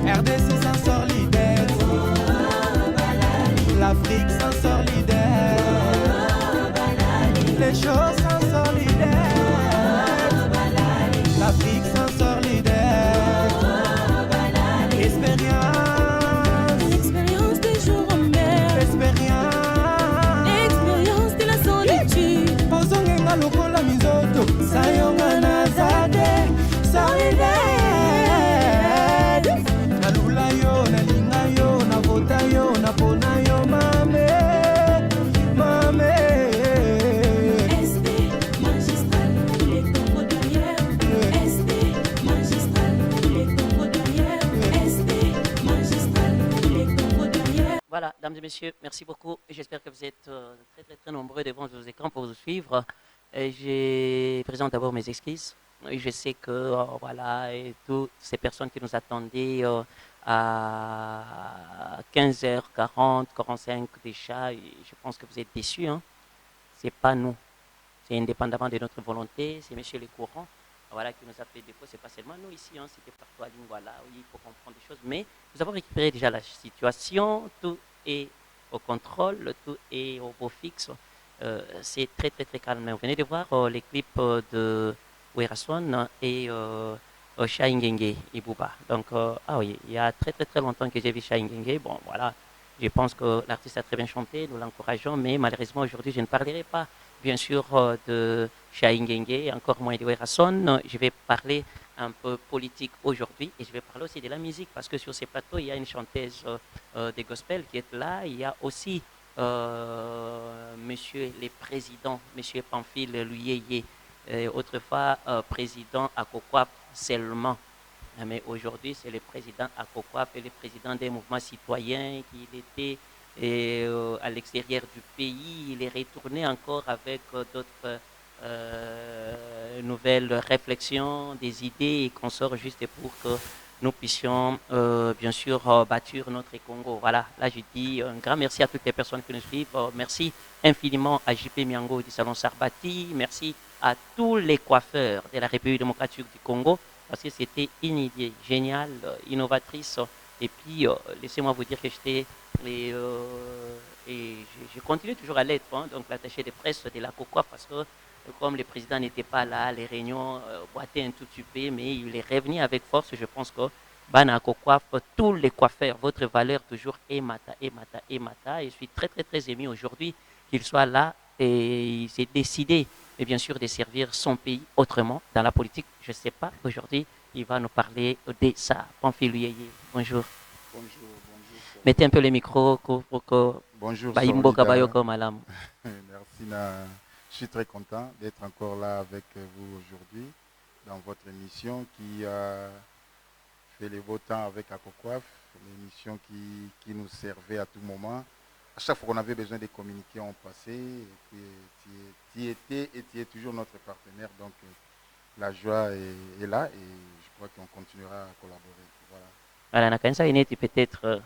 RDC s'en sort leader, l'Afrique s'en sort leader, les choses s'en sort leader, l'Afrique s'en sort leader, L'expérience des jours en mer, l'expérience de la solitude. Ozongenga lokola mizoto, sayonga nazade, solidaire. Nalula yo, nalinga yo, navota yo, napona yo, mame, mame. ST magistral, les tombeaux derrière. ST magistral, les tombeaux derrière. ST magistral, les tombeaux derrière. Voilà, dames et messieurs, merci beaucoup. J'espère que vous êtes très nombreux devant vos écrans pour vous suivre. Et je présente d'abord mes excuses. Et je sais que voilà, et toutes ces personnes qui nous attendaient à 15h40, 45 déjà, et je pense que vous êtes déçus. Hein. C'est pas nous. C'est indépendamment de notre volonté. C'est Monsieur le Courant, voilà, qui nous a fait défaut. C'est pas seulement nous ici. Hein. C'était partout à Lingwala. Oui, il faut comprendre des choses. Mais nous avons récupéré déjà la situation. Tout est au contrôle. Tout est au beau fixe. C'est très calme. Vous venez de voir les clips de Weraswan et Shaingenge et Bouba. Donc, ah oui, il y a très longtemps que j'ai vu Shaingenge. Bon, voilà, je pense que l'artiste a très bien chanté, nous l'encourageons, mais malheureusement aujourd'hui, je ne parlerai pas, bien sûr, de Shaingenge, encore moins de Weraswan. Je vais parler un peu politique aujourd'hui et je vais parler aussi de la musique parce que sur ces plateaux, il y a une chanteuse des gospel qui est là. Il y a aussi monsieur le président, monsieur Pamphile Luyeye, autrefois président à Kokwap seulement. Mais aujourd'hui, c'est le président à Kokwap et le président des mouvements citoyens qui était à l'extérieur du pays. Il est retourné encore avec d'autres nouvelles réflexions, des idées et qu'on sort juste pour que nous puissions bien sûr bâtir notre Congo. Voilà, là je dis un grand merci à toutes les personnes qui nous suivent. Merci infiniment à JP Miango du Salon Sarbati. Merci à tous les coiffeurs de la République démocratique du Congo parce que c'était une idée géniale, innovatrice. Et puis, laissez-moi vous dire que j'étais et je continue toujours à l'être, hein, donc l'attaché de presse de la COCOA parce que comme le président n'était pas là, les réunions boitaient un tout petit peu, mais il est revenu avec force. Je pense que Bana COCOA, tous les coiffeurs, votre valeur toujours est Mata, et Mata, et Mata. Et je suis très ému aujourd'hui qu'il soit là et il s'est décidé, mais bien sûr, de servir son pays autrement dans la politique. Je ne sais pas, aujourd'hui, il va nous parler de ça. Pamphile Luyeye, bonjour. Bonjour. Mettez un peu les micros pour que Bonjour, Baimbo Solida. Kabayoko Malam. Merci. Je suis très content d'être encore là avec vous aujourd'hui dans votre émission qui a fait les beaux temps avec Akokwaf, l'émission qui nous servait à tout moment. À chaque fois qu'on avait besoin de communiquer, on passait. Et puis, tu étais et tu es toujours notre partenaire. Donc, la joie est là et je crois qu'on continuera à collaborer. Voilà. Voilà, na kanisa ineti peut-être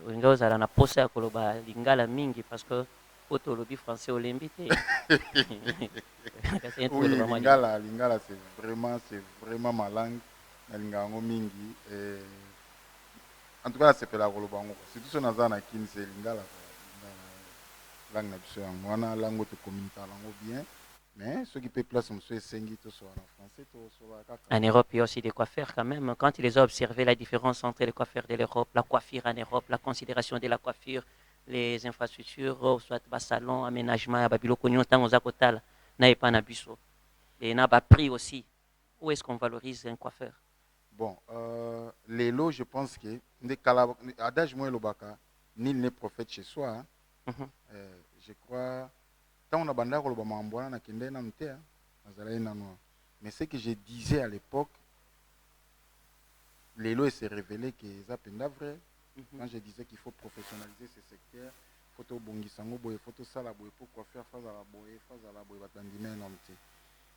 wengi ozala na posa ya koloba lingala mingi parce que poto olobi français olembi te. Oui, lingala c'est vraiment ma langue. Lingango mingi. En tout cas, c'est la koloba ngo. Surtout si on a na kin c'est lingala langue na biso yango wana langue te communiquer langue bien. Mais ceux qui peuvent placer monsieur sengi to soit en français to soit En Europe, il y a aussi des coiffeurs quand même. Quand ils ont observé la différence entre les coiffeurs de l'Europe, la coiffure en Europe, la considération de la coiffure, les infrastructures, soit bas salon, aménagement, babiloko nyonta ozakotal, na epa na biso. Et na ba prix aussi. Où est-ce qu'on valorise un coiffeur? Bon, les lots, je pense que adage moi lobaka, nul n'est prophète chez soi. Hein. Je crois tant on a bandé ko loba mambwana na kende na mte, azala na noa. Mais ce que je disais à l'époque, les lots s'est révélé que ça penda vrai. Quand je disais qu'il faut professionnaliser ce secteur, il faut tout bongisango boye, il faut tout ça la boye pour quoi faire face à la boye batandime non mte.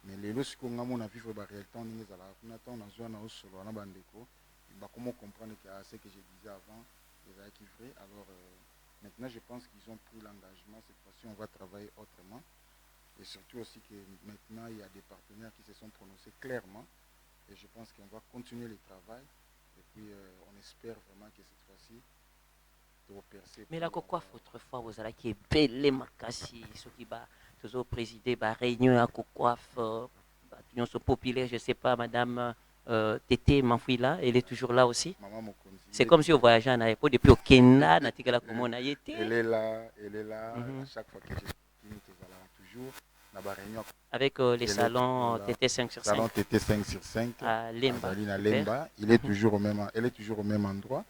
Mais les lots qu'on a mon avis faut ba réalité on est à la on attend on joue na osolo na bandeko. Bah comment comprendre que ce que je disais avant les a qui vrai. Alors maintenant je pense qu'ils ont pris l'engagement cette fois-ci on va travailler autrement. Et surtout aussi que maintenant, il y a des partenaires qui se sont prononcés clairement. Et je pense qu'on va continuer le travail. Et puis, on espère vraiment que cette fois-ci, de percer. Mais la coiffe autrefois, vous avez qui est belle makasi, ce qui va toujours présider la réunion à coiffe, l'union populaire, je sais pas, madame Tété Manfouila, elle est toujours là aussi. Maman Mokonzi. C'est comme si on voyageait en aéroport depuis au Kenya, Natikala Komon a été. Elle est là, à chaque fois que je suis toujours dans la réunion. Avec les salons TT 5 sur 5. Salon TT 5 sur 5 à Lemba. Lemba. Il est toujours au même, elle est toujours au même endroit.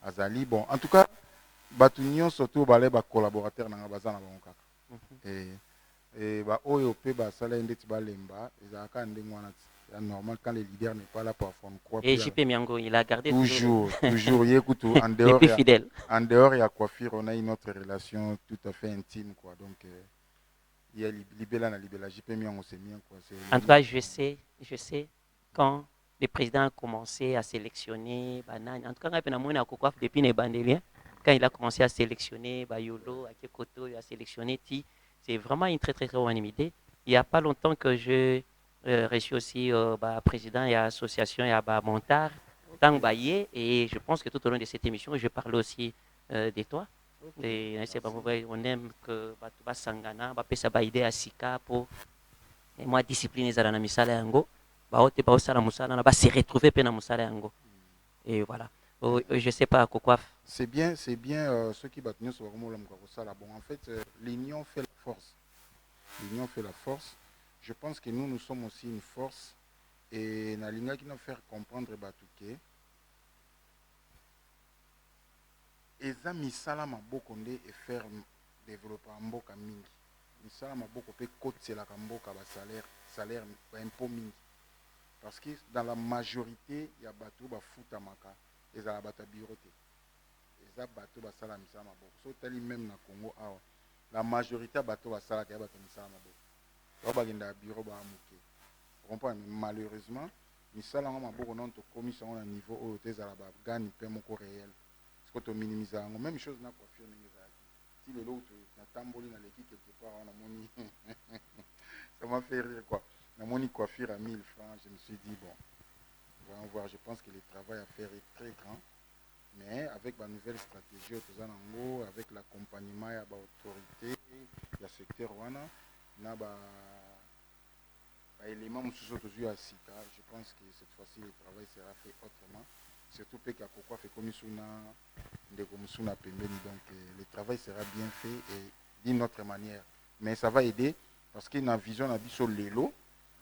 Azali, bon, en tout cas, Batunion surtout balé ba collaborateur na bazana ba kaka. Et ba oyo pe ba sala ndeti ba Lemba, ezaka ndengwana. C'est normal quand le leader n'est pas là pour faire quoi. Et JP Miango, il a gardé toujours écoute, en dehors il y a coiffure, on a une autre relation tout à fait intime quoi. Donc il y a Libella na Libella, JP Miango c'est bien quoi. En tout cas, je sais quand le président a commencé à sélectionner Banane. En tout cas, depuis les bandeliers, quand il a commencé à sélectionner Bayolo, Akekoto, il a sélectionné Ti. C'est vraiment une très très très bonne idée. Il n'y a pas longtemps que je reçu aussi président et association et Montar Tangbaye, et je pense que tout au long de cette émission je parle aussi de toi et on aime que ba sangana ba pesa ba idée à Sika pour et moi discipline ezala na misala yango ba ote ba osala musala na ba se retrouver pe na musala yango et voilà. Je sais pas quoi. C'est bien ceux qui battent nous sur le bon en fait l'union fait la force. L'union fait la force. Je pense que nous sommes aussi une force et Nalinga qui nous fait comprendre Batouké. Eza misala maboko nde et faire développer mboka mingi. Misala maboko pe côté la mboka ba salaire ba impôt mingi. Parce que dans la majorité il y a bateau ba futa maka ezala bata bureau te. Eza bateau ba sala misala maboko. So tali même na Congo awa la majorité bateau ba sala ka bata misala maboko. Bureau malheureusement misala nga maboko non to commission na niveau au tezala ba gani pe moko réel parce que to minimiser ngo même chose na coiffure n'ezaki si le lot na tamboli na l'équipe quelque part on a moni ça m'a fait rire quoi na moni coiffure à 1000 francs je me suis dit bon on va voir je pense que le travail à faire est très grand mais avec ma nouvelle stratégie au avec l'accompagnement ya ba autorité ya secteur wana na ba élément toujours à Sika. Je pense que cette fois-ci le travail sera fait autrement. Surtout que Kakokwa fait comme Suna Pembeni. Donc le travail sera bien fait et d'une autre manière. Mais ça va aider parce qu'il y a une vision sur l'élo.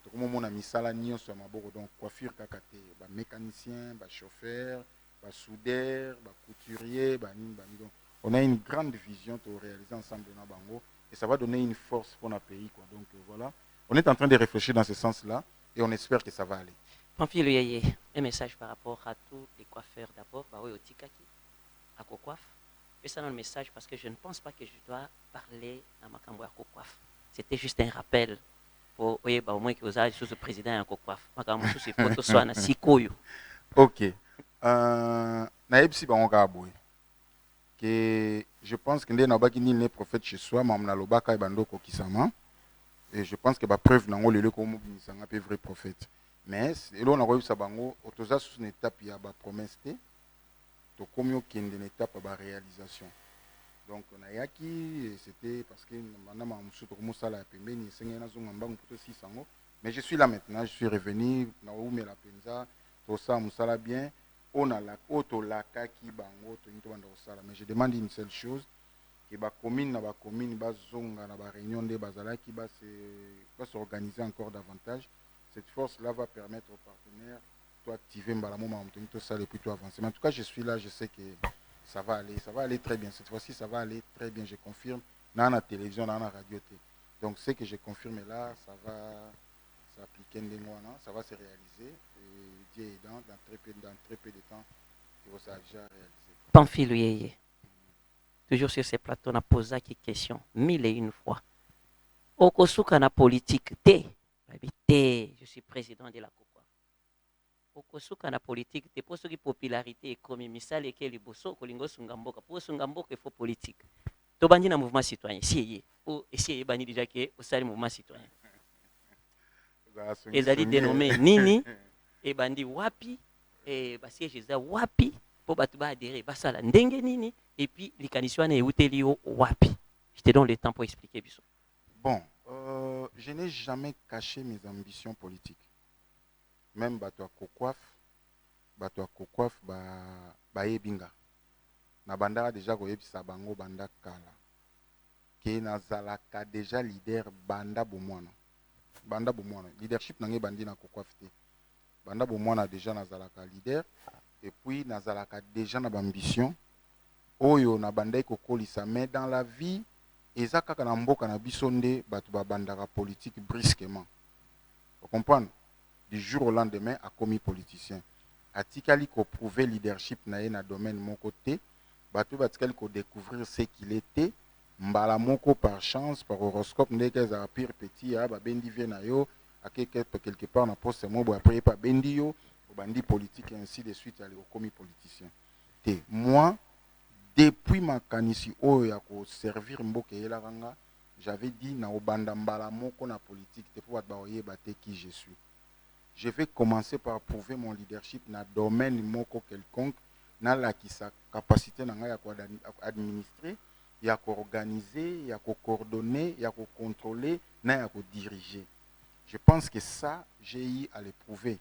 Donc on a mis ça là donc coiffure kakate, mécanicien, chauffeur, soudeur, couturier, donc on a une grande vision pour réaliser ensemble dans Bango et ça va donner une force pour notre pays quoi. Donc voilà. On est en train de réfléchir dans ce sens-là et on espère que ça va aller. Pamphile Yeye, un message par rapport à tous les coiffeurs d'abord, au Tikaki, à Cocoiffe. Et ça, un message parce que je ne pense pas que je dois parler à Makambo à Cocoiffe. C'était juste un rappel pour au moins que vous avez sous le président à Cocoiffe. Makambo sous ses photos soit na Sikoyo. Ok. Naïbsi Bangogaboui. Que je pense que Nabaki n'est prophète chez soi, Mamna Lobaka et Bandoko Kisama. Et je pense que la preuve n'a pas le comme un vrai prophète. Mais là on a eu ça bango autoza sous une étape il y a ba promesse to comme yo kende une étape ba réalisation. Donc on a yaki c'était parce que madame Amusu to comme ça la pembeni senga na zonga mbango poto 600 mais je suis là maintenant, je suis revenu na oumé la penza to ça musala bien on a la auto la kaki bango to nto banda osala mais je demande une seule chose que ba commune ba zonga na ba réunion de bazalaki ba s'organiser encore davantage. Cette force là va permettre aux partenaires de activer mbala moment tout ça et puis tout avancer. Mais en tout cas, je suis là, je sais que ça va aller très bien. Cette fois-ci, ça va aller très bien, je confirme. Dans la télévision, dans la radio. Donc ce que je confirme là, ça va s'appliquer ça va se réaliser et Dieu est dans très peu de temps, il va déjà réaliser. Pamphile Yeye. Toujours sur ces plateaux, on a posé des questions 1001 fois. Okosuka na politique, je suis président de la Cocoiffe. Okosuka na politique, pour ceux qui popularité comme misale et qui est bosso, kolingo sungamboka. Pour sungamboka, il faut politique. tobandi na mouvement citoyen si eyebani déjà ke osali mouvement citoyen ezali dénommé nini ebandi wapi basiège eza wapi mpo bato baadere basala ndenge nini et puis likanisi wana euteli yo wapi. Je te donne le temps pour expliquer biso. Bon, je n'ai jamais caché mes ambitions politiques. Même bato a kokwaf ba yebinga. Na banda déjà koyebisa bango banda kala. Ke nazalaka déjà leader banda bomwana. Banda bomwana. Leadership nange bandi na kokwaf te. Banda bomwana déjà nazalaka leader et puis nazalaka déjà na ambition. Oyo na banda kokolisa mais dans la vie eza kaka na mboka na biso nde bato babandaka politique brusquement. Vous comprenez? Du jour au lendemain a commis politicien. Atikali ko prouver leadership na ye na domaine mon côté, bato batikali ko découvrir ce qu'il était, mbala moko par chance par horoscope ndeke za pire petit ya ba bendi vie na yo a quelque part na poste mo après pas bendi yo bandi politique et ainsi de suite aller au commis politicien. Te moi depuis ma kanisi oyo ya ko servir mboka yelaranga, j'avais dit na obanda mbala moko na politique te pour ba oyeba te qui je suis. Je vais commencer par prouver mon leadership dans le domaine moko quelconque, dans la qui sa capacité na ya ko administrer, ya ko organiser, ya ko coordonner, ya ko contrôler, na ya ko diriger. Je pense que ça j'ai eu à le prouver.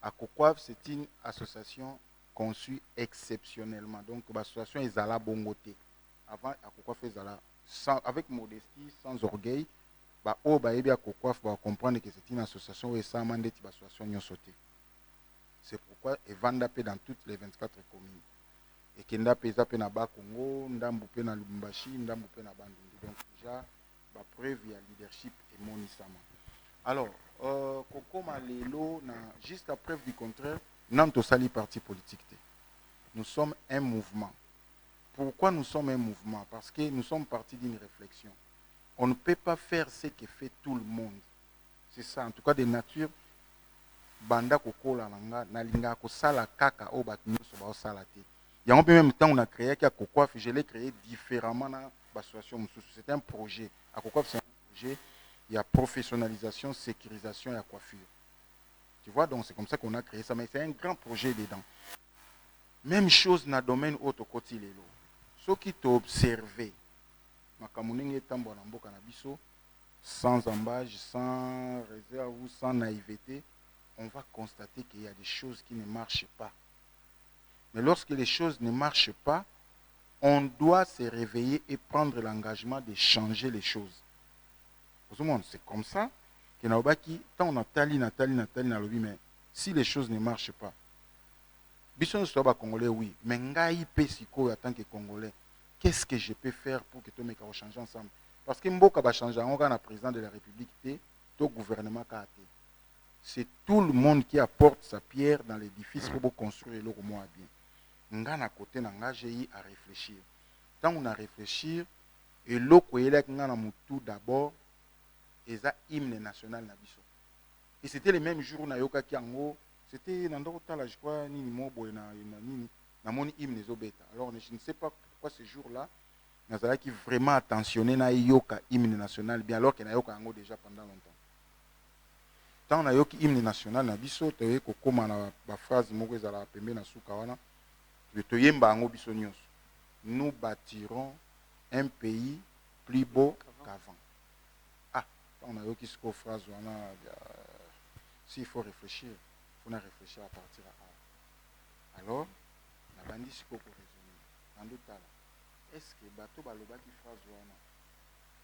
Akokwav c'est une association conçue exceptionnellement. Donc l'association est à la bongoté. Avant Akokwav ezala avec modestie, sans orgueil. Ba o ba ebi Akokwav va comprendre que c'est une association où ça mandate l'association nyo sauté. C'est pourquoi et vanda pe dans toutes les 24 communes. Et kenda pe za pe na ba Congo, ndambu pe na Lubumbashi, ndambu pe na Bandundu. Donc déjà ba preuve ya leadership et monisama. Alors kokoma lelo na juste la preuve du contraire, nan to sali parti politique. Nous sommes un mouvement. Pourquoi nous sommes un mouvement? Parce que nous sommes partis d'une réflexion. On ne peut pas faire ce que fait tout le monde. C'est ça, en tout cas de nature. Banda kokola nanga na linga ko sala kaka o bat nyuso ba sala te. Il y a en même temps on a créé qu'à Kokwaf, je l'ai créé différemment dans l'association. C'est un projet. À Kokwaf c'est un projet. Il y a professionnalisation, sécurisation et coiffure. Tu vois, donc c'est comme ça qu'on a créé ça, mais c'est un grand projet dedans. Même chose dans le domaine autre côté lelo. Ceux qui t'ont observé, sans embâche, sans réserve ou sans naïveté, on va constater qu'il y a des choses qui ne marchent pas. Mais lorsque les choses ne marchent pas, on doit se réveiller et prendre l'engagement de changer les choses. C'est comme ça que tant on a tali, mais si les choses ne marchent pas, Bisson soit Congolais, oui, mais ngai pesiko en tant que Congolais, qu'est-ce que je peux faire pour que tout le monde change ensemble? Parce que Mboka va changer, on a un président de la République, tout gouvernement KAT. C'est tout le monde qui apporte sa pierre dans l'édifice pour construire le moins bien. Ngana côté nanga j'ai à réfléchir. Tant on a réfléchi, et l'autre tout d'abord, et ça hymne national na biso. Et c'était le même jour na yoka kiango. C'était dans d'autres là, je crois, ni mobo na mon hymne zobeta. Alors je ne sais pas pourquoi ce jour-là, nous avons vraiment attentionné na yoka hymne national, bien alors qu'il y a yoka ango déjà pendant longtemps. Tant na yoka hymne national na biso, tu vois comment na ba phrase moko ezala pembe na suka wana, to yemba ango biso nyos. Nous bâtirons un pays plus beau qu'avant. Ah, on a yoka ce phrase wana, s'il faut réfléchir. On a réfléchi à partir à alors, la bandit ce qu'on peut raisonner. En d'autres cas, est-ce que bateau baloba qui phrase wana?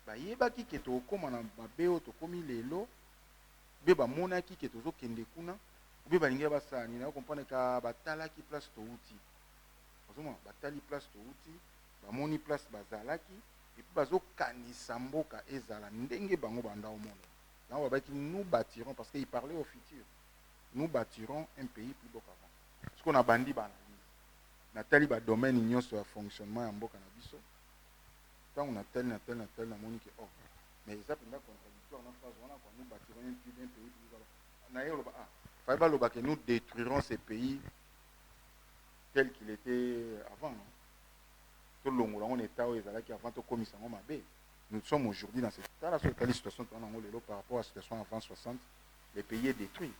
Ba yeba ki keto koma na babeo to komi lelo, be ba mona ki keto zo kende kuna, be ba linga ba sani na comprendre ka batala ki place to uti. Ozoma batali place to uti, ba moni place bazalaki, et puis bazo kanisa mboka ezala ndenge bango banda au monde. Là on va nous bâtirons parce qu'il parlait au futur. Nous bâtirons un pays plus beau qu'avant. Ce qu'on a bandi banali. Nathalie ba domaine ignon sur le fonctionnement en boka na biso. Tant on a tel na monique oh. Mais ça peut pas contradictoire dans phrase on a nous bâtirons un pays plus beau. Na yo ah, fallait pas le que nous détruirons ces pays tel qu'il était avant. Non? tout le monde on est avant tout commis sango mabe. Nous sommes aujourd'hui dans cette situation par rapport à la situation avant 60, les pays est détruit.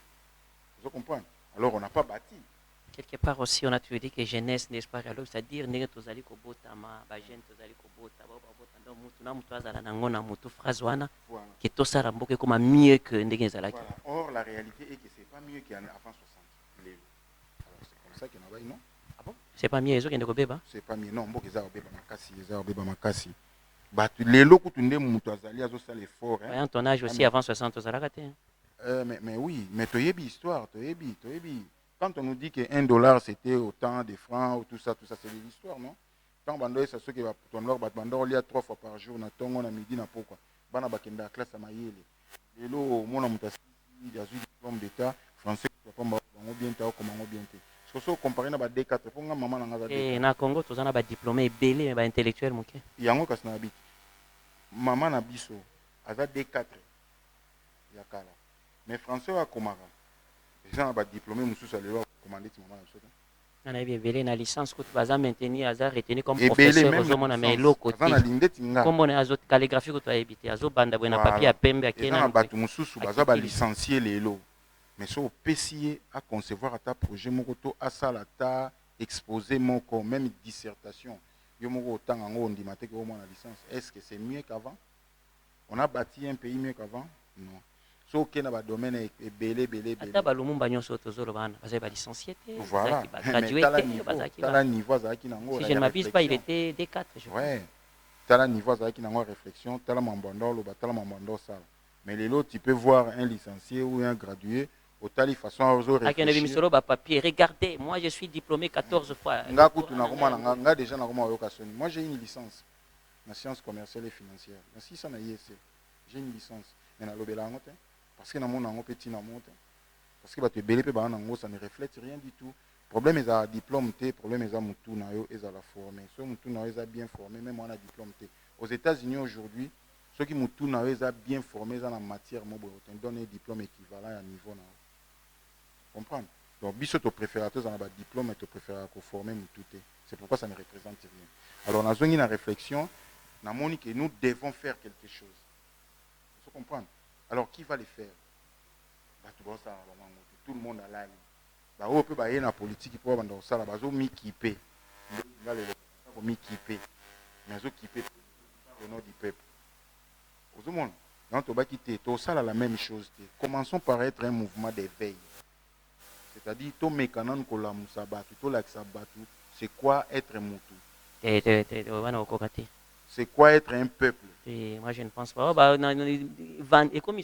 Vous comprenez? Alors on n'a pas bâti. Quelque part aussi, on a toujours dit que jeunesse, n'est-ce pas, c'est-à-dire, nous sommes kobota ma jeune tozali kobota donc mutu na mutu azala nango na mutu phrase wana que to sara mboke comme mieux que ndenge ezalaki. Or la réalité est que c'est pas mieux qu'avant 60. Alors c'est comme ça qu'il y en a non? Ah bon? C'est pas mieux ezokende kobeba? C'est pas mieux non, mboke eza obeba makasi, eza obeba makasi. Batu lelo kutunde mutu azali azosala effort hein. Ton âge aussi avant 60 ozalaka te. Mais oui, mais toyebi histoire, toyebi. Quand on nous dit que $1 c'était autant de francs ou tout ça c'est de l'histoire, non? Tant bando ça ceux qui va ton leur bando il y a 3 fois par jour na tongo na midi na pourquoi. Bana bakenda classe à mayele. Lelo mona mutasi ya zui diplôme d'état français pas bango bien ta comme bango bien te. Ce que comparer na ba D4 pour nga maman na ngaza D4. Na Congo tozana ba diplômé belé ba intellectuel moké. Yango kasna bit. Maman na biso aza D4 ya kala. Mais Français wa komara. Les gens ont diplômé mususu à l'éloge commandé ti maman na biso. On a belé na licence que tu vas maintenir aza retenu comme professeur aux hommes na lo côté. Comme on a azot calligraphie que tu as habité azo banda bona papier à pembe à kena. Na batu mususu baza ba licencier lelo. Mais so pesier à concevoir ta projet moko to asala ta exposer moko même dissertation. Yo moko tanga ngo ndimate ko mo na licence. Est-ce que c'est mieux qu'avant? On a bâti un pays mieux qu'avant? Non. So que na ba domaine est belé. Ata ba lumumba nyonso tozolo bana, ba licencié te, voilà. Ba gradué te, bazaki. Tala niveau azaki nango. Si je ne m'abuse pas, il était D4, je crois. Ouais. Tala niveau azaki nango réflexion, tala mambando lo tala mambando ça. Mais les lots tu peux voir un licencié ou un gradué au tali façon à réfléchir. Ba papier, regardez, moi je suis diplômé 14 fois. Nga kutu na koma nga déjà na koma okasoni. Moi j'ai une licence en sciences commerciales et financières. Na si ça na IEC. J'ai une licence. Mais na lobela ngote. Parce que dans mon petit na monte parce que tu belé pe ba nango ça ne reflète rien du tout. Problème est à diplôme T, problème est à mutu na yo est à la formé. Ceux mutu na yo est bien formé même on a diplôme T. Aux États-Unis aujourd'hui, ceux qui mutu na yo est bien formés dans la matière mo boy on donne un diplôme équivalent à niveau na. Comprendre? Donc biso to préférateur dans ba diplôme et to préférer ko former mutu T. C'est pourquoi ça ne représente rien. Alors na zongi na réflexion, na moni que nous devons faire quelque chose. Vous comprenez? Alors, qui va le faire? Tout le monde a l'air. On peut aller dans la politique pour avoir ça. Ils ont mis qui paie. Ils ont mis qui paie. Mais ils ont qui paie au nom du peuple. Tout le monde. Dans le quitter, tout ça la même chose. Commençons par être un mouvement d'éveil. C'est-à-dire, tout mécanon que la moussabatu, tout l'axabatu, c'est quoi être un moutou? C'est quoi être un peuple? Et moi je ne pense pas. Et comme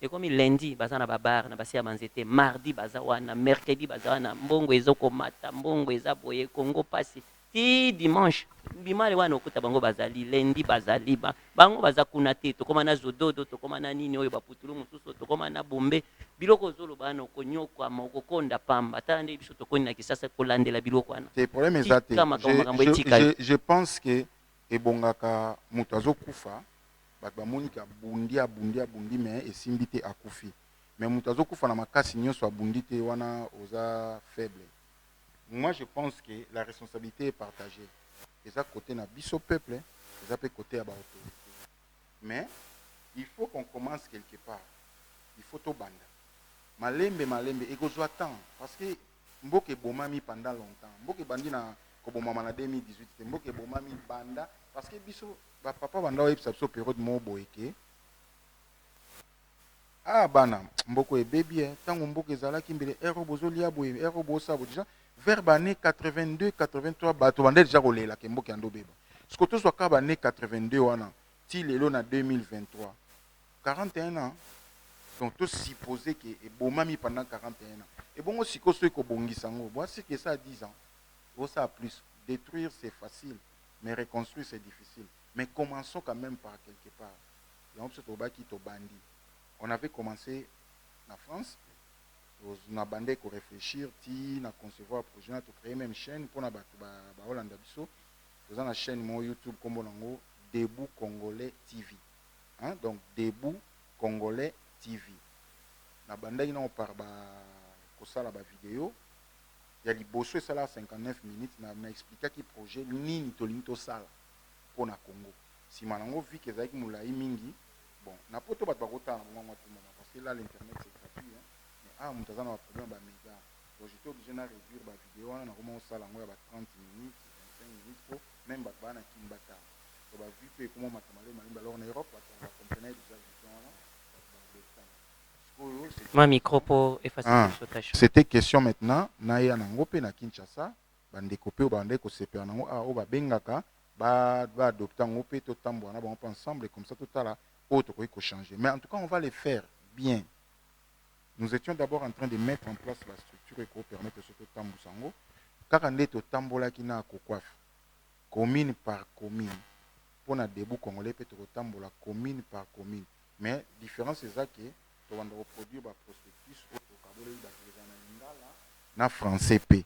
et comme lundi, bazana babar, na basia manzete, mardi bazawana, mercredi bazawana, mbongo ezoko mata, mbongo ezaboye, Congo pasi. Ti dimanche, bimale wana okuta bango bazali, lundi bazali, bango bazakuna te, to koma na zododo, to koma na nini oyo baputulu mususu, to koma na bombe, biloko zolo bana okonyokwa moko konda pamba, tande biso to koni na kisasa kolandela biloko wana. C'est problème ezate. Je pense que ebongaka mutu azokufa, ba monika bundi mais esimbi te akufi. Mais mutu azokufa na makasi nyonso abundi te wana oza faible. Moi, je pense que la responsabilité est partagée. Et ça, côté na biso peuple, et ça peut côté à l'autorité. Mais il faut qu'on commence quelque part. Il faut tout banda. Malembe, et qu'on soit temps. Parce que Mboke Bomami pendant longtemps. Mboke Bandi na Kobomama na 2018. Mboke Bomami banda. Parce que biso, papa banda ou sa période mo boeke. Ah bana, Mboko e baby, tant Mboke zala kimbele, ero bozo liabo, ero bosa déjà. Vers l'année 82, 83, bato bande déjà rolé la Kembo Kando Beba. Ce que tu sois qu'à l'année 82, wana, ti lelo na 2023, 41 ans. Donc tu supposé que Bomami pendant 41 ans. Et bon aussi que ceux qui bongi sango, voici que ça a 10 ans. Ça a plus. Détruire c'est facile, mais reconstruire c'est difficile. Mais commençons quand même par quelque part. On avait commencé en France. On a bandé pour réfléchir, on a concevoir un projet, on a créé même chaîne pour la Hollande Abisso. Nous avons une chaîne YouTube comme on Debout Congolais TV. Hein? Donc Debout Congolais TV. On a bandé on par la vidéo. Il y a liboso et ça là 59 minutes na expliqué qui projet nini tolingi to sala pour na Congo. Si manango vu que zaiki mulai mingi, bon, na poto bat bakota na moi tout moment parce que là l'internet c'est gratuit hein. Mais mutazana wa problème ba méga. Donc j'étais obligé de réduire ma vidéo na comment sala ngo ya ba 30 minutes, 25 minutes pour même bat bana kimbata. Donc ba vu que comment matamale malimba alors en Europe on comprenait déjà vision là. Ma micro pour effacer le sautage. C'était question maintenant na ya nango pe na Kinshasa bandeko pe bandeko sepera nango o ba bengaka ba adopter ngo pe to tambo na bon ensemble comme ça tout à la autre ko changer. Mais en tout cas on va les faire bien. Nous étions d'abord en train de mettre en place la structure qui permettre ce que tambo sango kaka ndeto tambola kina ko coiffe commune par commune pour na debout congolais pe to tambola commune par commune. Mais différence c'est ça que on va reproduire le prospectus na français p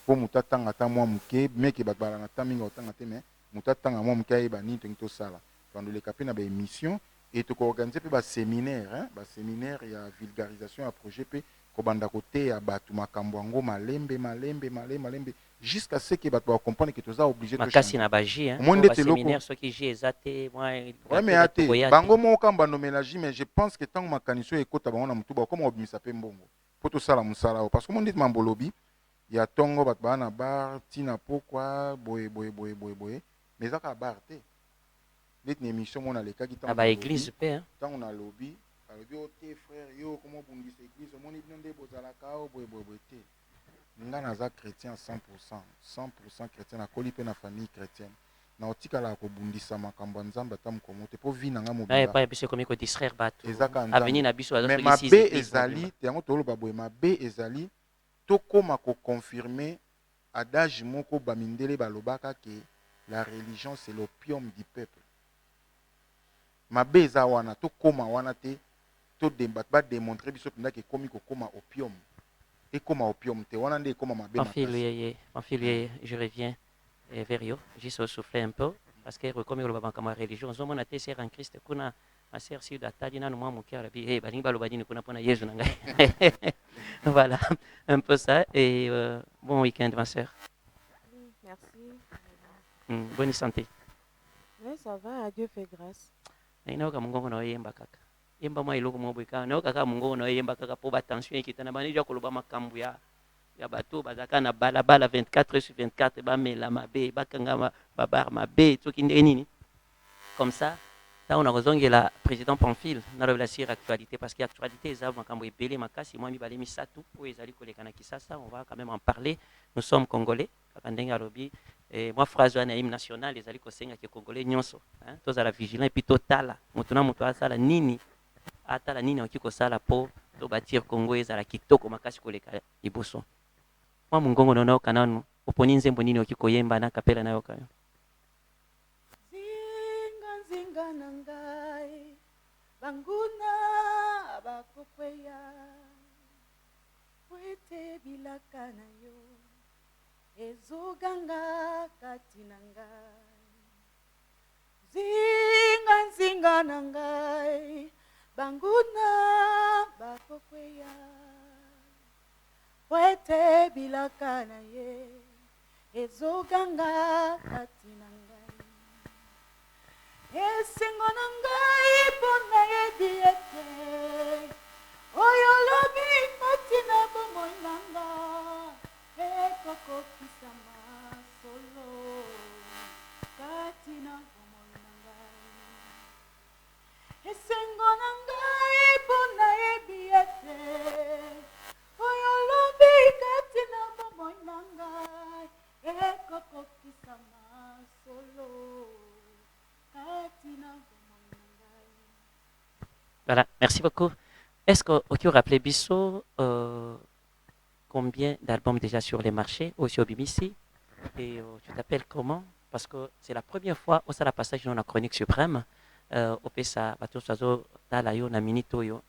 pour mutatanga ta mwa muke meke bakbala na taminga otanga te mais mutatanga mwa muke ba ni to sala pendant les capé na ba émission et to organiser pe ba séminaire hein ba séminaire ya vulgarisation à projet p ko banda côté ya batu makambo ngo malembe jusqu'à ce que batu comprendre que tu es obligé de makasi na baji hein ba séminaire ce qui j'ai exaté moi ouais mais até bango mo kamba no mélange mais je pense que tant makaniso ekota bango na mutu ba comme obimisa pe mbongo pour tout ça la musala parce que mon dit mambolobi ya tongo bat bana bar tina pourquoi boy mais ça ka bar te dit une émission mon aleka ki tant ba église pe hein tant on a lobby o te frère yo comment bundisa église mon dit ndé bozala ka boy te nga naza chrétien 100% chrétien na koli pe na famille chrétienne na otikala ko bundisa makambo nzamba tam komote po vi nanga mobila pas biso komi ko distraire bato ezaka avenir na biso mais mabe ezali yango toloba boye mabe ezali tokoma ko confirmer adage moko bamindele balobaka que la religion c'est l'opium du peuple mabe eza wana tokoma wana te to demba ba démontrer biso pinda ke komi ko koma opium et comme opium te wana nde koma mabe makasi je reviens vers yo juste souffler un peu parce que comme le baba kama religion zo mona te ser en Christ kuna ma sœur si datadi na moi mon cœur bi balingi baloba dini kuna pona Yesu na ngai voilà un peu ça et bon week-end ma sœur. Merci. Bonne santé. Oui, ça va, Dieu fait grâce. Ina ka mungongo na yemba kaka yemba mwa iloko mwa bweka na kaka mungongo na yemba kaka po ba tension ekitana bani ja koloba makambu ya bato bazaka na balabala 24/24 bamela mabe bakanga babar mabe toki ndenge nini comme ça on a kozongela président Pamphile na la sur actualité parce que actualité eza makambo ebele makasi mwa mibale misatu oyo ezali koleka na Kisasa on va quand même en parler nous sommes congolais kaka ndenge alobi moi phrase wana hymne national ezali kosenga ke congolais nyonso hein tozala vigilant et puis totala moto na moto asala nini atala nini oki kosala po to bâtir Congo ezala kitoko makasi koleka liboso mwa mungongo nono kananu oponi nzembo nini oki koyemba na kapela na yoka zinga na ngai banguna bakokweya wete bilaka na yo ezoganga kati na ngai zinga na ngai banguna bakokweya wete bilaka na ye ezoganga kati na ngai esengo na ngai mpona yebi ete oyo lobi kati na bomoi na nga ekokokisama solo kati na bomoi na ngai esengo na ngai mpona yebi ete oyo lobi kati na bomoi na ngai ekokokisama solo. Voilà, merci beaucoup. Est-ce que tu rappelles Bissot combien d'albums déjà sur les marchés aussi au BBC et tu t'appelles comment? Parce que c'est la première fois au la passage dans la chronique suprême au PSA bato sazo talayo na minito yo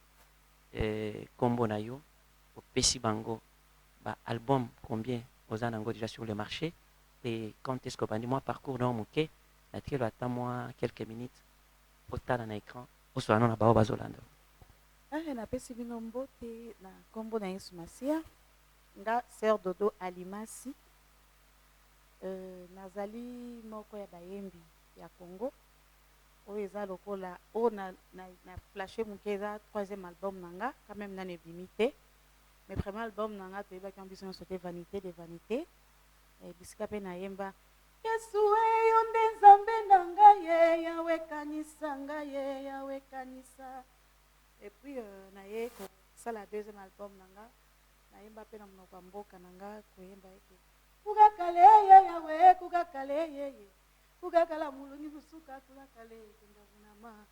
combo na yo au Pesi Bango ba album combien aux anango déjà sur le marché et quand est-ce que bandi moi parcours dans mon quai natikelo ata mwa quelques minutes otala na écran oswana na bao bazolanda napesi bino mbote na nkombo na Yesu Masia nga sœur Dodo Alimasi nazali moko ya bayembi ya Congo oyo eza lokola oyo na flashe moke eza 3e album na nga quand même nano ebimi te mais premier album na nga toyebaki yango biso nyonso te vanité de vanité bisika mpe nayemba yesu yo nde nzambe na ngai ye yawe kanisa ngai ye yawe kanisa et puis naye kosala 2e album na nga nayemba mpe na monoko ya mboka na nga koyemba ete kugakale ye yawe kugakale yeye kugakala mulungi busuka kugakale kendavunama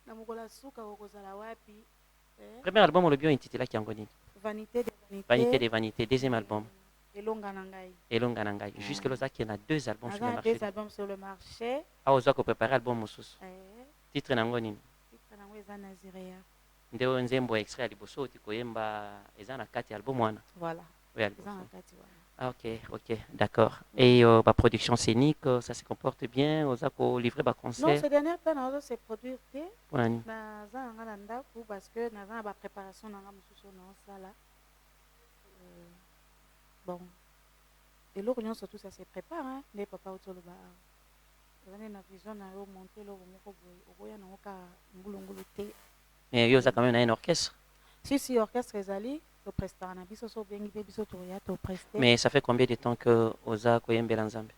na mokolo suka okozala wapi Premier album olobi intitulé yango nini? vanité de vanité Vanité de vanité. Deuxième album elonga na ngai elonga na ngai. Jusque là il y en a 2 albums sur le naza marché. 2 albums sur le marché Ah ozwa ko préparer album mosusu. Titre nango nini? titre nango eza Nazirea. Nde oyo nzembo extrait ya liboso oti koyemba eza na kati ya album wana. Voilà. Oui, ya eza liboso. na kati wana. Ah, ok, d'accord. Et ma production scénique, ça se comporte bien? Oza ko livrer ba Non, concert? ce dernier temps nazo se produire te Pour nani? naza na nga na ndako parce que naza na bapréparation na nga mosusu naosala bon eloko nyonso tout ça se prépare nde papa otoloba ozali na vision na yo monte eloko moko boye okoya nango kaka ngulungulu te. Mais yo oza quand même na un orchestre. Si orchestre ezali toprestaka na biso so obengi mpe biso toya topreste. Mais ça fait combien de temps que oza koyembela nzambe?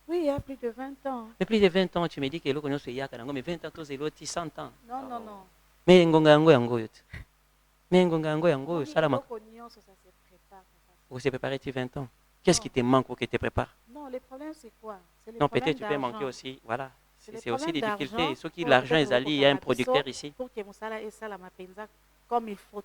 Oui, il y a plus de 20 ans. Mais plus de 20 ans, tu me dis que eloko nyonso eyaka nango, mais 20 ans tozeloti 100 ans. Non. Mais ngonga yango yango oyo te. Mais ngonga yango yango oyo salamaka. Eloko nyonso ça se prépare. Vous s'est préparé depuis 20 ans. Qu'est-ce qui te manque pour que tu te prépares? Non, le problème c'est quoi? C'est le Non, problème peut-être tu peux d'argent. manquer aussi. Voilà. C'est le C'est aussi des problème difficultés. d'argent. Ceux qui Pour l'argent peut-être est allé, il y a un producteur ici. Pour que Moussala et Sala Mapenza comme il faut.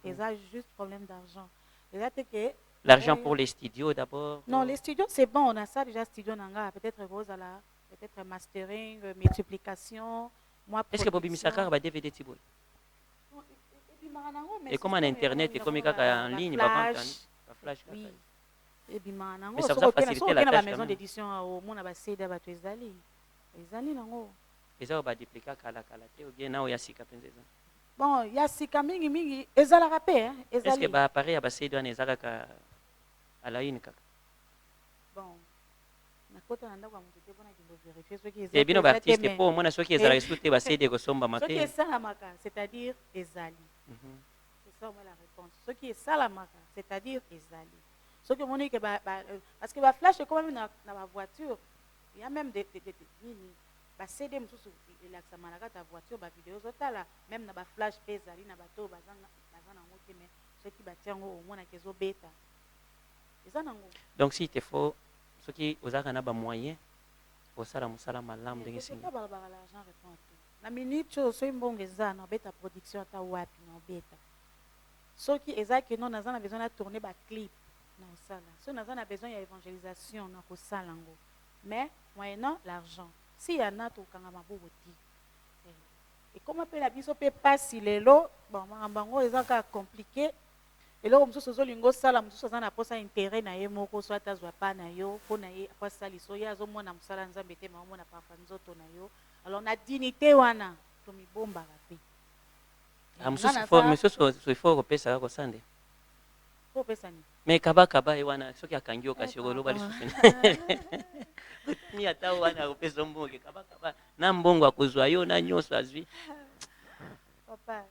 Et ça, juste problème d'argent. Et là, que L'argent pour les studios d'abord? Non, les studios, c'est bon. On a ça déjà, studio Nanga. Peut-être Rosala, peut-être mastering, multiplication. Est-ce que Bobby Misaka va DVD Tiboul? Et comme en internet, et comme il y a en ligne, flash. Oui. Et puis mais ça vous a facilité la tâche maison quand même. d'édition au monde à CD à Ezali. Ezali nango. Et ça va dupliquer kala ou bien na oyasika penzeza. Bon, il y a sika mingi ezala rapé hein, ezali. Est-ce que ba appareil à CD wana ezalaka à la une kaka? Bon. Na kota nanda kwa mutu te pona kindo vérifier ce qui est. Et bino ba artiste po mona soki ezala sous-te ba CD ko somba Ce qui est matin. salamaka, c'est-à-dire ezali. C'est ça moi la réponse. Ce qui est salamaka, c'est-à-dire ezali. Ce que mon que parce que ba flash quand même dans la voiture, il y a même des ba CD mususu relaxa manaka ta voiture ba vidéo zotala même na ba flash ezali na bato bazanga bazana ngote mais ce qui batiango au moins na kezo beta. Ezanango. Donc si te faut ce qui ozaka na ba moyen osala musala malamu ndenge singi. Pas l'argent répond à tout. Na minute so mbongo eza na beta production ta wapi na beta. Ce qui ezaki non naza na besoin de tourner ba clip. Non, ça là. Si on a besoin d'évangélisation, on a que ça là. Mais, moyennant l'argent. Si y en a, tout quand on a et comme on peut la biso peut pas si les lots, bon, on les a compliqué. Et là, on se sozo lingo sala, on se sozo na posa intérêt na ye moko soit azwa pa na yo, po na ye apa sali so ya zo mona musala nzambe te ma mona pa fanzoto na yo. Alors na dignité wana, to mi bomba rapi. Monsieur il faut repesa ko sande. Faut pesa ni. Mais kaba wana soki akangi okasi oloba lisusu ni ata wana kopesa mbongo kaba na mbongo akozwa yo na nyonso azwi. Papa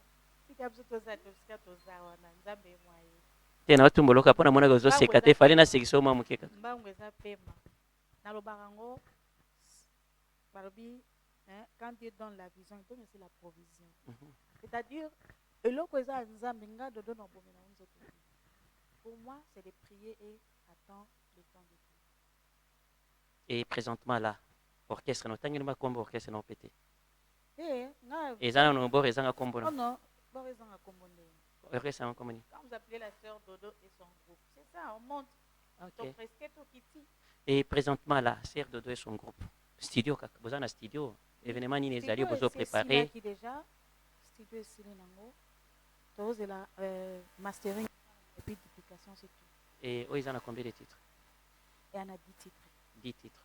sika biso za wana nzambe mwaye tena watumboloka pona mona gozo seka te fali na sekiso mwa mukeka mbango eza pema nalobaka ngo balobi quand Dieu donne la vision il donne aussi la provision. C'est-à-dire eloko eza nzambe nga dodo na bomela nzoto. Pour moi, c'est de prier et attendre le temps de Dieu. Et présentement là, orchestre, nous avons un combo orchestre non pété. Et ça, nous avons un combo. Oh non, orchestre en combo. Orchestre en combo. Quand vous appelez la sœur Dodo et son groupe, c'est ça, on monte. Ok. Kitty. Et présentement là, sœur Dodo et son groupe. Studio, vous avez un studio. Événement, ni les alliés, vous avez préparé. Qui déjà, studio ici, Nango. Tous et la mastering. Et puis duplication, c'est tout. Et ils en ont combien de titres? Et on a 10 titres. 10 titres.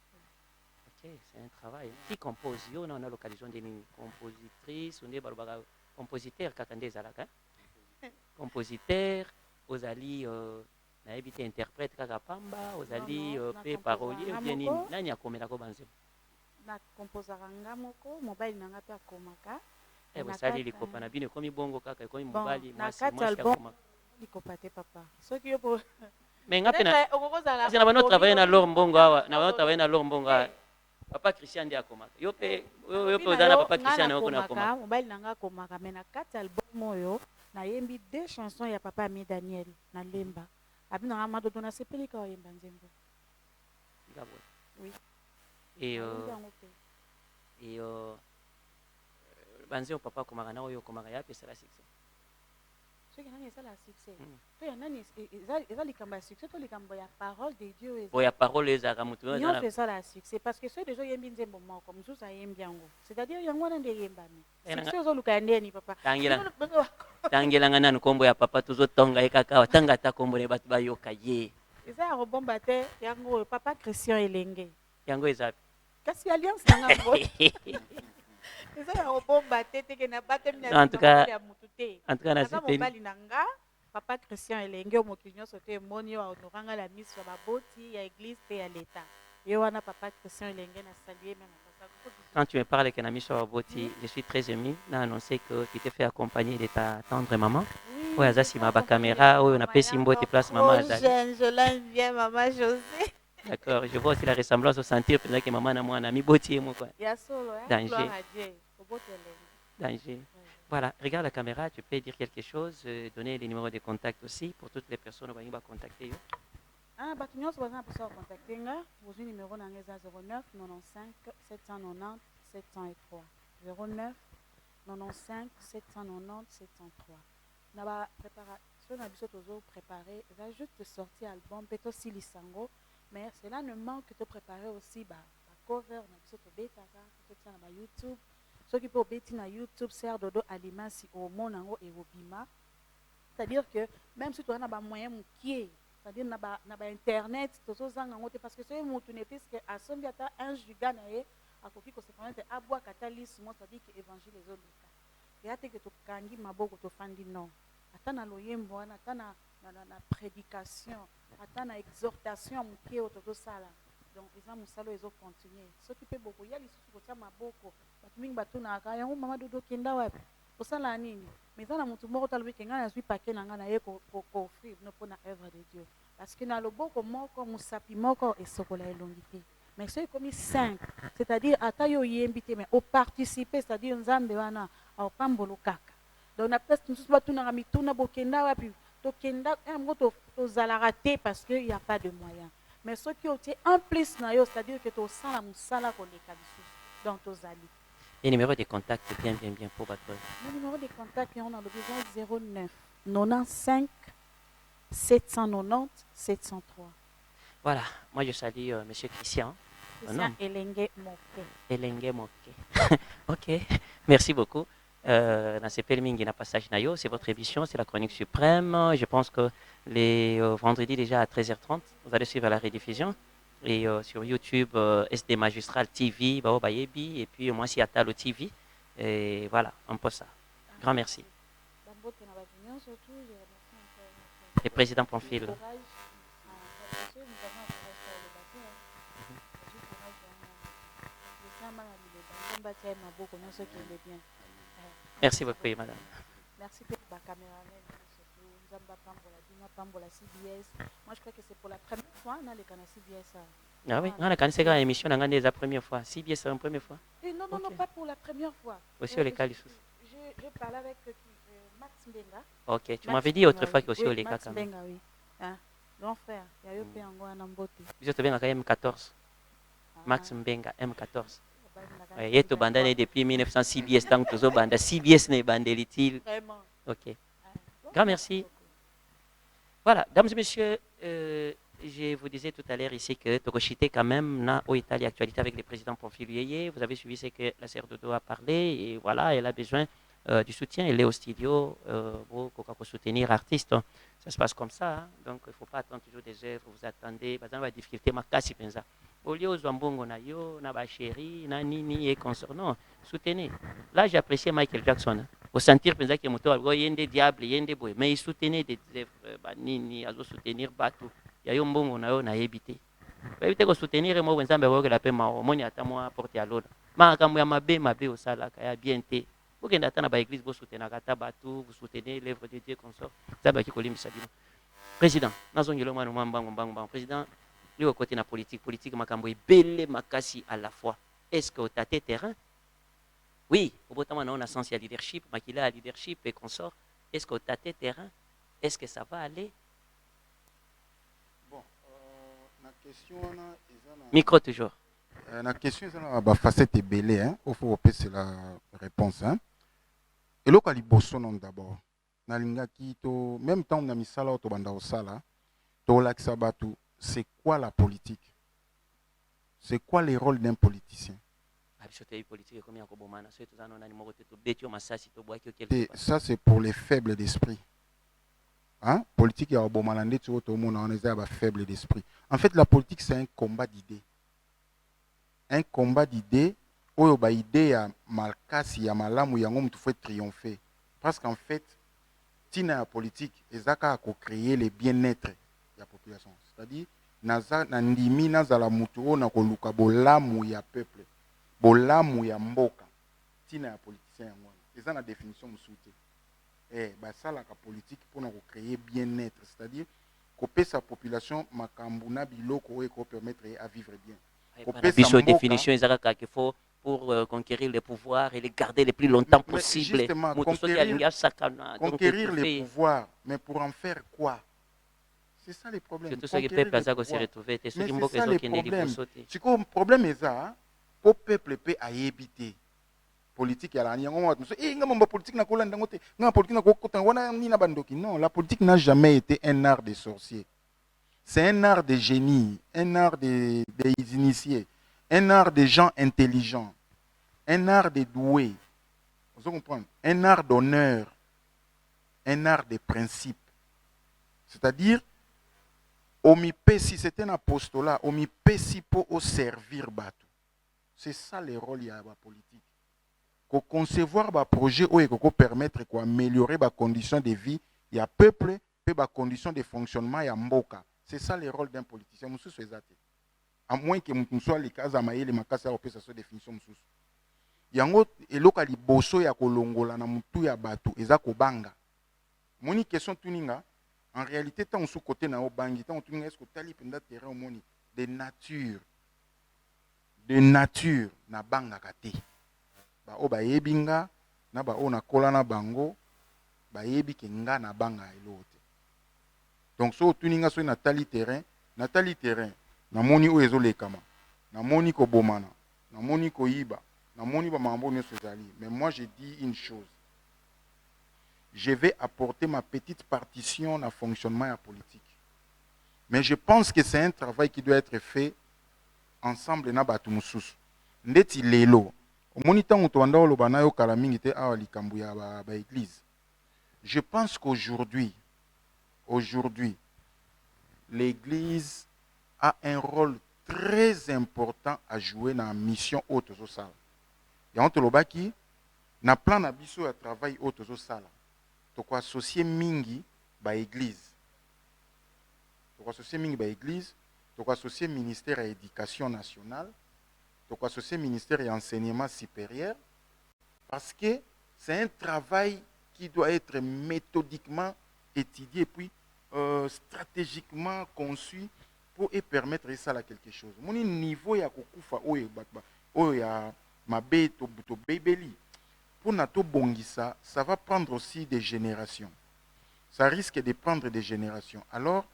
Ok, c'est un travail. Qui compose? On a l'occasion de compositrice, on est compositeur, kakande zalaka. Compositeur, ozali nayebi te interprète kaka pamba ozali non, pe na parolier composer ou bien moko. nini nani akomelako banzembo Na composaka nga moko mobali na nga mpe akomaka. bosali likopa na bino ekomi bongo kaka ekomi Bon, mobali na mwasi kati mwasi album akomaka likopa te papa soki yo po mais nga mpe na peut-être okokozala kasi na bano travaille na lor mbongo awa na bano travaille na lor mbongo awa Eh. papa Christian nde akomaka yo mpe Nalobi oza na papa nga Christian na yo kuna nakomaka, akomaka mobali na nga akomaka me na kati ya album oyo nayembi 2 chansons ya papa ami Daniel nalemba abi na nga madodo nasepeli kaka oyemba nzembo. Ngabo. Oui. et Nayembi yango pe. et banzembo papa akomaka na oyo okomaka ya apesala succès Soki nani ezala succès Mm. to ya nani eza likambo ya succès to likambo ya parole de Dieu eza oyo ya parole ezalaka motu oyo aza nyonso na- ezala succès parce que soki deja oyembi nzembo moko mosusu ayembi yango c'est-à-dire yango wana nde eyembami Eh, nanga- succès ozoluka ya ndeni papa Tangela. tangelanga nanu nkombo ya papa tozotonga ye kaka awa tanga ata nkombo na ye bato bayoka ye eza ya kobomba te yango oyo papa Christian elenge yango eza kasi alliance na nga ngo eza ya kobomba te teke na batemi En tout cas, ya motu te en tout cas aza nasepeli mobali na nga papa Christian elenge oyo mokili nyonso te emoni oyo ahonoranga la miso ya baboti ya église pe ya leta ye wana papa Christian elenge na saluer me na quand tu me parles que Nami Boti, je suis très ému n'a annoncé que tu t'es fait accompagner de ta tendre maman oyo aza nsima ba caméra oyo napesi mbote place maman azali jeune je l'aime bien maman José d'accord je vois aussi la ressemblance au sentir peut-être que maman na mwana miboti ye moko ya solo Danger. gloire à Dieu obotelenge danger. Voilà, regarde la caméra, tu peux dire quelque chose, donner les numéros de contact aussi pour toutes les personnes qui vont contacter. Yo. Ah, bato nyonso baza na mposa kocontacte nga bozwi numero na nga eza 09 95 790 703 09 95 790 703 na bapréparation na biso tozoprépare eza juste sorti album mpe tosilisa yango mais cela ne manque topréparer aussi bacover na biso tobetaka totia na bayoutube soki mpe obeti na youtube ser dodo alimasi omona yango ekobima c'est-à-dire que même si toza na bamoyen mokie c'est-à-dire na ba internet tozozanga yango te parce que soki motu ne puisque asombi ata 1 giga na ye akoki kosepermettre abwaka ata lisi mo c'est-à-dire que évangile ezoleka eya te ke tokangi maboko tofandi non ata na loyembo wana ata na prédication ata na exhortation ya moke oyo tozosala donc eza mosala oyo ezocontinue soki mpe bokoya lisusu kotia maboko bato mingi batunaka yango mama dodo okenda wapi osala nini mais eza na motu moko talobi ke ngai nazwi pake na ngai na ye koofrir no mpona œuvre de Dieu parce que na loboko moko mosapi moko esokola elongi te mais soki ekomi 5 c'est-à-dire ata yo oyembi te mais oparticipe c'est-à-dire nzambe wana aopambolo kaka donc na place mosusu batunaka mituna bokenda wapi tokenda yango tozalaka te parce que y a pas de moyen mais soki otie un plus na yo c'est-à-dire que tosala mosala koleka lisusu donc tozali. Et numéro de contact bien pour votre. Le numéro de contact, on a le besoin 09 95 790 703. Voilà, moi je salue Monsieur Christian. Christian Elenge Moke. Elenge Moke. Ok, merci beaucoup. Dans ce Pelmingi na passage nayo, c'est votre émission, c'est la chronique suprême. Je pense que les vendredis déjà à 13h30, vous allez suivre la rediffusion. Et sur YouTube, SD Magistral TV, Baobayebi, et puis moi, si Atalo TV. Et voilà, un peu ça. Grand merci. Le président Pamphile. Merci beaucoup, madame. Merci pour la caméra. CBS. Moi, je crois que c'est pour la première fois dans le canal CBS. Ah oui, on a quand même émission dans la première fois. CBS, c'est la première fois. Non, non, non, pas pour la première fois. Aussi au Leka Lissous. Je parlais avec Max Benga. Ok, tu m'avais dit autrefois qu'aussi au Leka. Max Benga, oui. Grand frère, il y a eu un Anambote. Vous êtes bien à M14. Max Mbenga, M14. Il est abandonné depuis 1900 CBS, tant que tu CBS n'est pas bandé. Vraiment. Ok. Grand merci. Voilà, dames et messieurs, je vous disais tout à l'heure ici que Tokoshite quand même n'a au Italie actualité avec le président Pamphile. Vous avez suivi ce que la sœur Dodo a parlé et voilà, elle a besoin du soutien. Elle est au studio pour soutenir l'artiste. Ça se passe comme ça, hein. Donc il ne faut pas attendre toujours des œuvres. Vous attendez, par exemple, la difficulté, ma casse, Au lieu aux mbongo na yo, na ba chéri, na nini et consort. Non, soutenez. Là, j'appréciais Michael Jackson. Hein. Au sentir pensa que moto algo yende diable, yende boy, mais il soutenait des œuvres ba nini, azo soutenir batu. Ya yo mbongo na yo na yebite. Ba yebite ko soutenir mo wenzambe ko la pe ma omoni ata mo apporter à l'autre. Ma kambo ya mabe au sala ka ya bien te. Vous avez dans l'église, vous soutenez Agata Batou, vous soutenez l'œuvre de Dieu comme ça. Ça va qui colle président, président, lui au côté de la politique, makambo est belle, makasi à la fois. Est-ce que tu as tes terrains? Oui, au bout de temps, on a sens à leadership, makila à leadership et consort. Est-ce que tu as tes terrains? Est-ce que ça va aller? Bon, la question, micro toujours. La question est facette est belle, hein. Il faut c'est la réponse, hein. Et là, il y d'abord. Même temps, on a mis ça là, c'est quoi la politique? C'est quoi le rôle d'un politicien? Ça, c'est pour les faibles d'esprit. Hein? Politique, on est faible d'esprit. En fait, la politique, c'est un combat d'idées. Un combat d'idées. Oyo ba idée ya malkasi ya malamu yango mutu faut triompher parce qu'en fait tina ya politique ezaka ko créer le bien-être de la population, c'est-à-dire naza na ndimi nazala mutu ona ko luka bolamu ya peuple, bolamu ya mboka. Tina ya politicien yango eza na définition musuté ba sala ka politique pour ko créer bien-être, c'est-à-dire ko pesa population makambu na biloko ko permettre à vivre bien. Biso définition ezaka qu'il faut pour conquérir les pouvoirs et les garder le plus longtemps possible. Justement, conquérir les pouvoirs, mais pour en faire quoi? C'est ça le problème. C'est tout ce que le peuple a se retrouver. C'est ça le problème est ça. Pour le peuple peut y habiter. Politique, non, la politique n'a jamais été un art des sorciers. C'est un art des génies, un art des initiés, un art des gens intelligents, un art des doués, vous comprenez? Un art d'honneur, un art des principes. C'est-à-dire, si c'était un apostolat, si pour servir Batou. C'est ça le rôle de la politique. Concevoir un projet qui permettre d'améliorer les conditions de vie, il y a peuple, et les conditions de fonctionnement, il y a mboka. C'est ça le rôle d'un politicien. À moins que nous soyons les cas à mailler les makasa à opérer sa définition. Yango eloka liboso ya kolongola na mutu ya batu eza kobanga. Moni question tuninga en réalité tant sous côté na obangi tant tuninga est-ce que tali penda terrain moni de nature na banga kate. Ba o ba yebinga na ba ona kola na bango ba yebi kenga na banga elote. Donc so tuninga so na tali terrain na moni o ezolekama na moni ko bomana na moni ko yiba na moni ba mambo nyonso ezali. Mais moi je dis une chose, je vais apporter ma petite partition dans le fonctionnement de la politique, mais je pense que c'est un travail qui doit être fait ensemble na batu mususu ndeti lelo omoni tango to anda oloba na yo kala mingi te awa likambu ya ba église. Je pense qu'aujourd'hui l'église a un rôle très important à jouer dans la mission haute au sala. Ya on lobaki na plan na biso ya travail haute au sala. To ko associer mingi ba église. To ko associer mingi ba église, to ko associer ministère de l'éducation nationale, to ko associer ministère de l'enseignement supérieur parce que c'est un travail qui doit être méthodiquement étudié puis stratégiquement conçu pour permettre ça à quelque chose. Mon niveau ya kokufa oyo ya mabe to bebeli pour nato bongisa, ça va prendre aussi des générations. Ça risque de prendre des générations. Alors,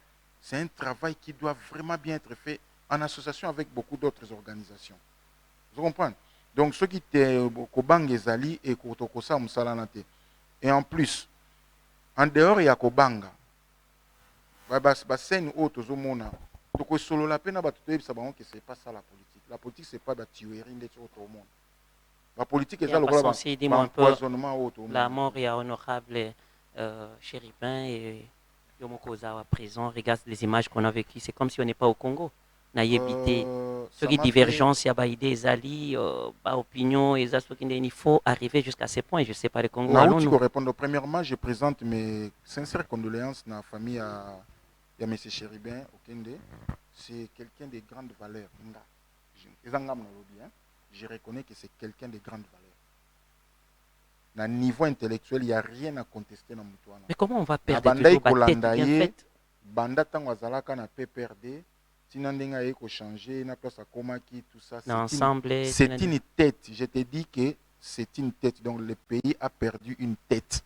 c'est un travail qui doit vraiment bien être fait en association avec beaucoup d'autres organisations. Vous comprenez? Donc, ceux qui te kobang ezali et kotokosa musalanate. Et en plus, en dehors ya kobanga, scène haute aux mona. Donc solo la peine que c'est pas ça la politique. La politique c'est pas la tuerie de autre monde. La politique est l'empoisonnement. La mort est honorable Chéripin et Yomoko Ozawa présent. Regarde les images qu'on a vécues. C'est comme si on n'est pas au Congo. nayebi te Ça soki m'a fait- divergence ya baide ezali baopinion eza soki ndeni il faut arriver jusqu'à ce point je sais pas le Congo Nauti allons-nous ko répondre. Premièrement, je présente mes sincères condoléances à la famille à M. Chéribin Okende. C'est quelqu'un de grande valeur. Je reconnais que c'est quelqu'un de grande valeur. Na niveau intellectuel, il n'y a rien à contester dans Moutouana. mais comment on va perdre Banda toujours ba tête Kolanda bien ye, faite Banda tango azalaka na PPRD, Tinandenga eko changer, na place à Komaki, tout ça. na ensemble C'est une tête. Je te dis que c'est une tête. Donc le pays a perdu une tête.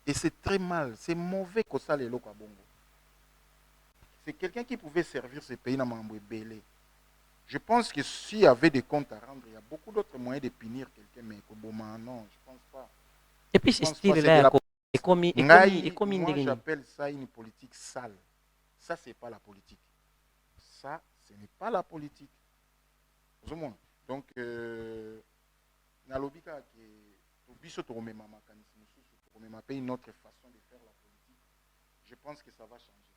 Et c'est très mal. C'est mauvais que ça les locaux à Bongo. C'est quelqu'un qui pouvait servir ce pays dans Mamboué Belé. Je pense que s'il y avait des comptes à rendre, il y a beaucoup d'autres moyens de punir quelqu'un, mais Koboma, non, je pense pas. et puis ce Je pense pas, style c'est là de la- ekomi Moi, ndenge nini j'appelle ça une politique sale. Ça, c'est pas la politique. Ça, ce n'est pas la politique. Vous voyez? Donc, nalobika que biso to remema makanisi mususu to remema pe une autre façon de faire la politique. Je pense que ça va changer.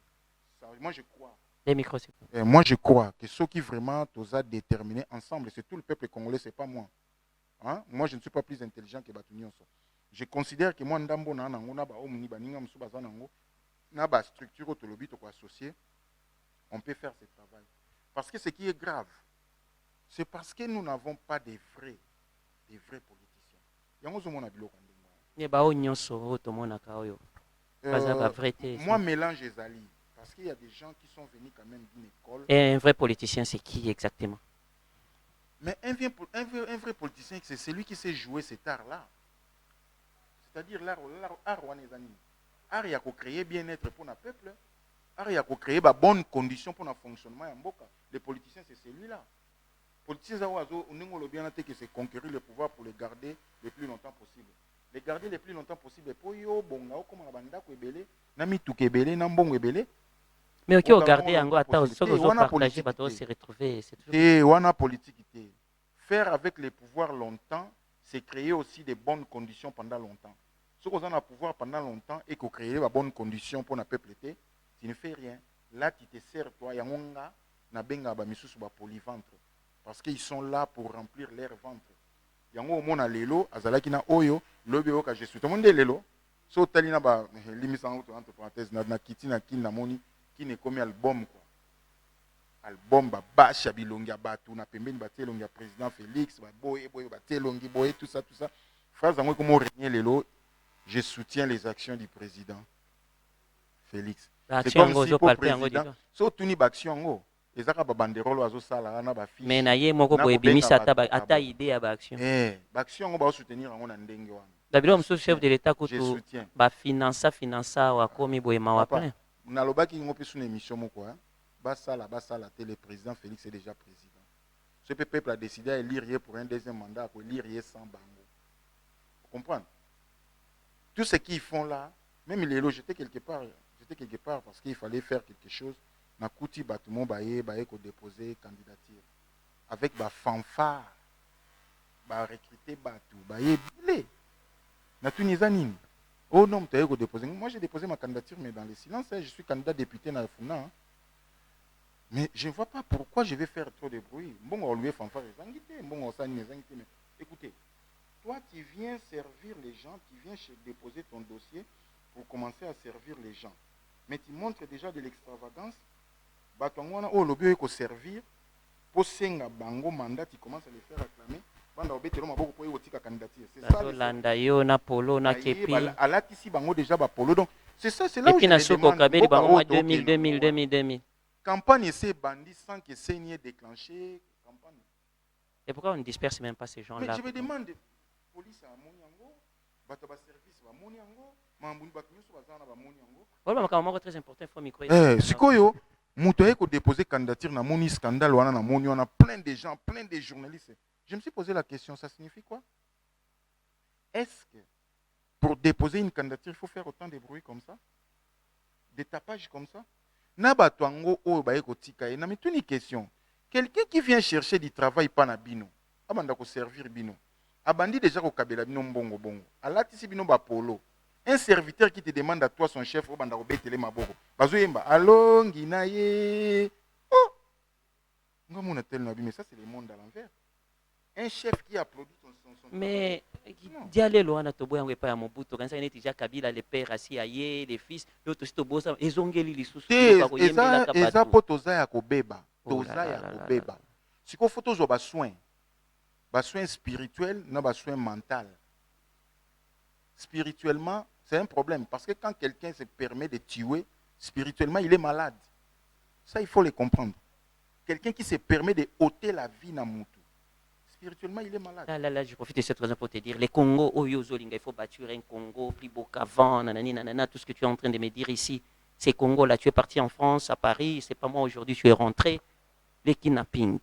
Ça, moi, je crois. les micros s'il vous plaît. Moi, je crois que ceux qui vraiment tous a déterminés ensemble, c'est tout le peuple congolais, c'est pas moi. Hein? Moi, je ne suis pas plus intelligent que Batunionso. Je considère que moi, ndambo na nango na ba omni baninga musu bazanango na ba structure autolobi to ko associé, on peut faire ce travail. Parce que ce qui est grave, c'est parce que nous n'avons pas des vrais politiciens. Yango zo mona biloko ndenge. ye bao nyonso oyo tomonaka oyo baza ba vrai te Moi, mélange les alliés. Parce qu'il y a des gens qui sont venus quand même d'une école. et un vrai politicien c'est qui exactement Mais un vrai politicien, c'est celui qui sait jouer cet art-là. C'est-à-dire l'art wanezani. Art, il y a créer bien-être pour le peuple. Art, il y a créer de bonnes conditions pour le fonctionnement. Les politiciens, c'est celui-là. Les politiciens, c'est conquérir le pouvoir pour les garder le plus longtemps possible. Les garder le plus longtemps possible. Pour yo, bonga, comme la banda ko ebele, nami tuke ebele, nambongo ebele. mais ok Autant regarder qu'on yango a ata possibilité. soki Wana ozopartage politique bato te. se retrouver c'est toujours Et wana politique. Faire avec les pouvoirs longtemps, c'est créer aussi des bonnes conditions pendant longtemps. Ce qu'on a le pouvoir pendant longtemps et que créer de bonnes conditions pour le peuple, tu ne fais rien. Là, tu te sers, toi, yangonga, na benga ba misusu ba polyventre. Parce qu'ils sont là pour remplir leur ventre. Yango mona lelo, azalaki na oyo, lobi oka je suis. Tout le monde est lelo. So talina ba limisa entre parenthèses na kiti na kin na moni qui ne comme album quoi. Album ba basha bilongi ya batu na pembeni ba telongi ya président Félix ba boye ba telongi boye tout ça. Phrase yango comme régner lelo, je soutiens les actions du président Félix. C'est comme si pour président, so tuni ba action ngo, ezaka ba banderole azo sala na ba fiche. mais na ye moko boye bimisa ata idée ya ba action ba action ngo ba soutenir yango na ndenge wana. babilo mosusu chef de l'état Je kutu soutiens. bafinansa wakomi boye mawa Papa, plein nalobaki ngo pe sur une émission moko hein. Basala te le président Félix est déjà président. Ce peuple a décidé à élire pour un deuxième mandat, pour élire sans bango. Vous comprenez? Tout ce qu'ils font là, même les lots, j'étais quelque part parce qu'il fallait faire quelque chose. Na kuti batumo baye ko déposer candidature avec ba fanfare, ba recruter batu, baye bilé. Na tunizanini. Oh non, tu as déposé. Moi j'ai déposé ma candidature mais dans le silence, je suis candidat député dans le Funa. Hein. Mais je ne vois pas pourquoi je vais faire trop de bruit. Bon, on lui fanfare bon, on mais écoutez, toi tu viens servir les gens, tu viens déposer ton dossier pour commencer à servir les gens. Mais tu montres déjà de l'extravagance. Batongwana oh lobby eko servir pour senga bango mandat, tu commences à les faire acclamer. Banda obetelo maboko po yotika candidature. C'est ça. landa yo na polo na kepi Alatisi bango déjà ba polo donc c'est ça c'est là où et puis na je soko kabeli bango 2000 2000 campagne c'est bandit sans que c'est déclenché campagne. et pourquoi on ne disperse même pas ces gens là Mais je me demande police à Moniango, bataba service à Moniango, mambuni batunyoso bazana ba Moniango. voilà makambo très important faut micro Sikoyo muto eko déposer candidature na moni scandale wana na moni on a plein de gens, plein de journalistes. Je me suis posé la question, ça signifie quoi? Est-ce que pour déposer une candidature, il faut faire autant de bruit comme ça? Des tapages comme ça? Nabatuango o baeko tika e na mais une question. Quelqu'un qui vient chercher du travail pas na bino, abanda ko servir bino. Abandi déjà ko kabela bino mbongo bongo. Alatisi bino ba polo. Un serviteur qui te demande à toi son chef, obanda ko betele maboko. Bazo yemba alongi na ye. Oh, Mais ça, c'est le monde à l'envers. Un chef qui applaudit son Mais Non. diale loana to boyango epa ya mobutu kanisa neti ja kabila le père asi aye les fils l'autre si to bosa ezongeli lisusu te ko yembela ka eza patu mpo toza ya kobeba Oh toza là ya là là là kobeba sikoyo fo tozwa basoin spirituel na basoin mental. Spirituellement c'est un problème parce que quand quelqu'un se permet de tuer spirituellement il est malade. Ça il faut le comprendre. Quelqu'un qui se permet de ôter la vie na mutu spirituellement il est malade. Là, je profite de cette raison pour te dire, les Congo, Oyo Zolinga, il faut bâtir un Congo plus beau qu'avant, nanani, nanana, tout ce que tu es en train de me dire ici. Ces Congos-là, tu es parti en France, à Paris, c'est pas moi aujourd'hui, tu es rentré. Les kidnappings,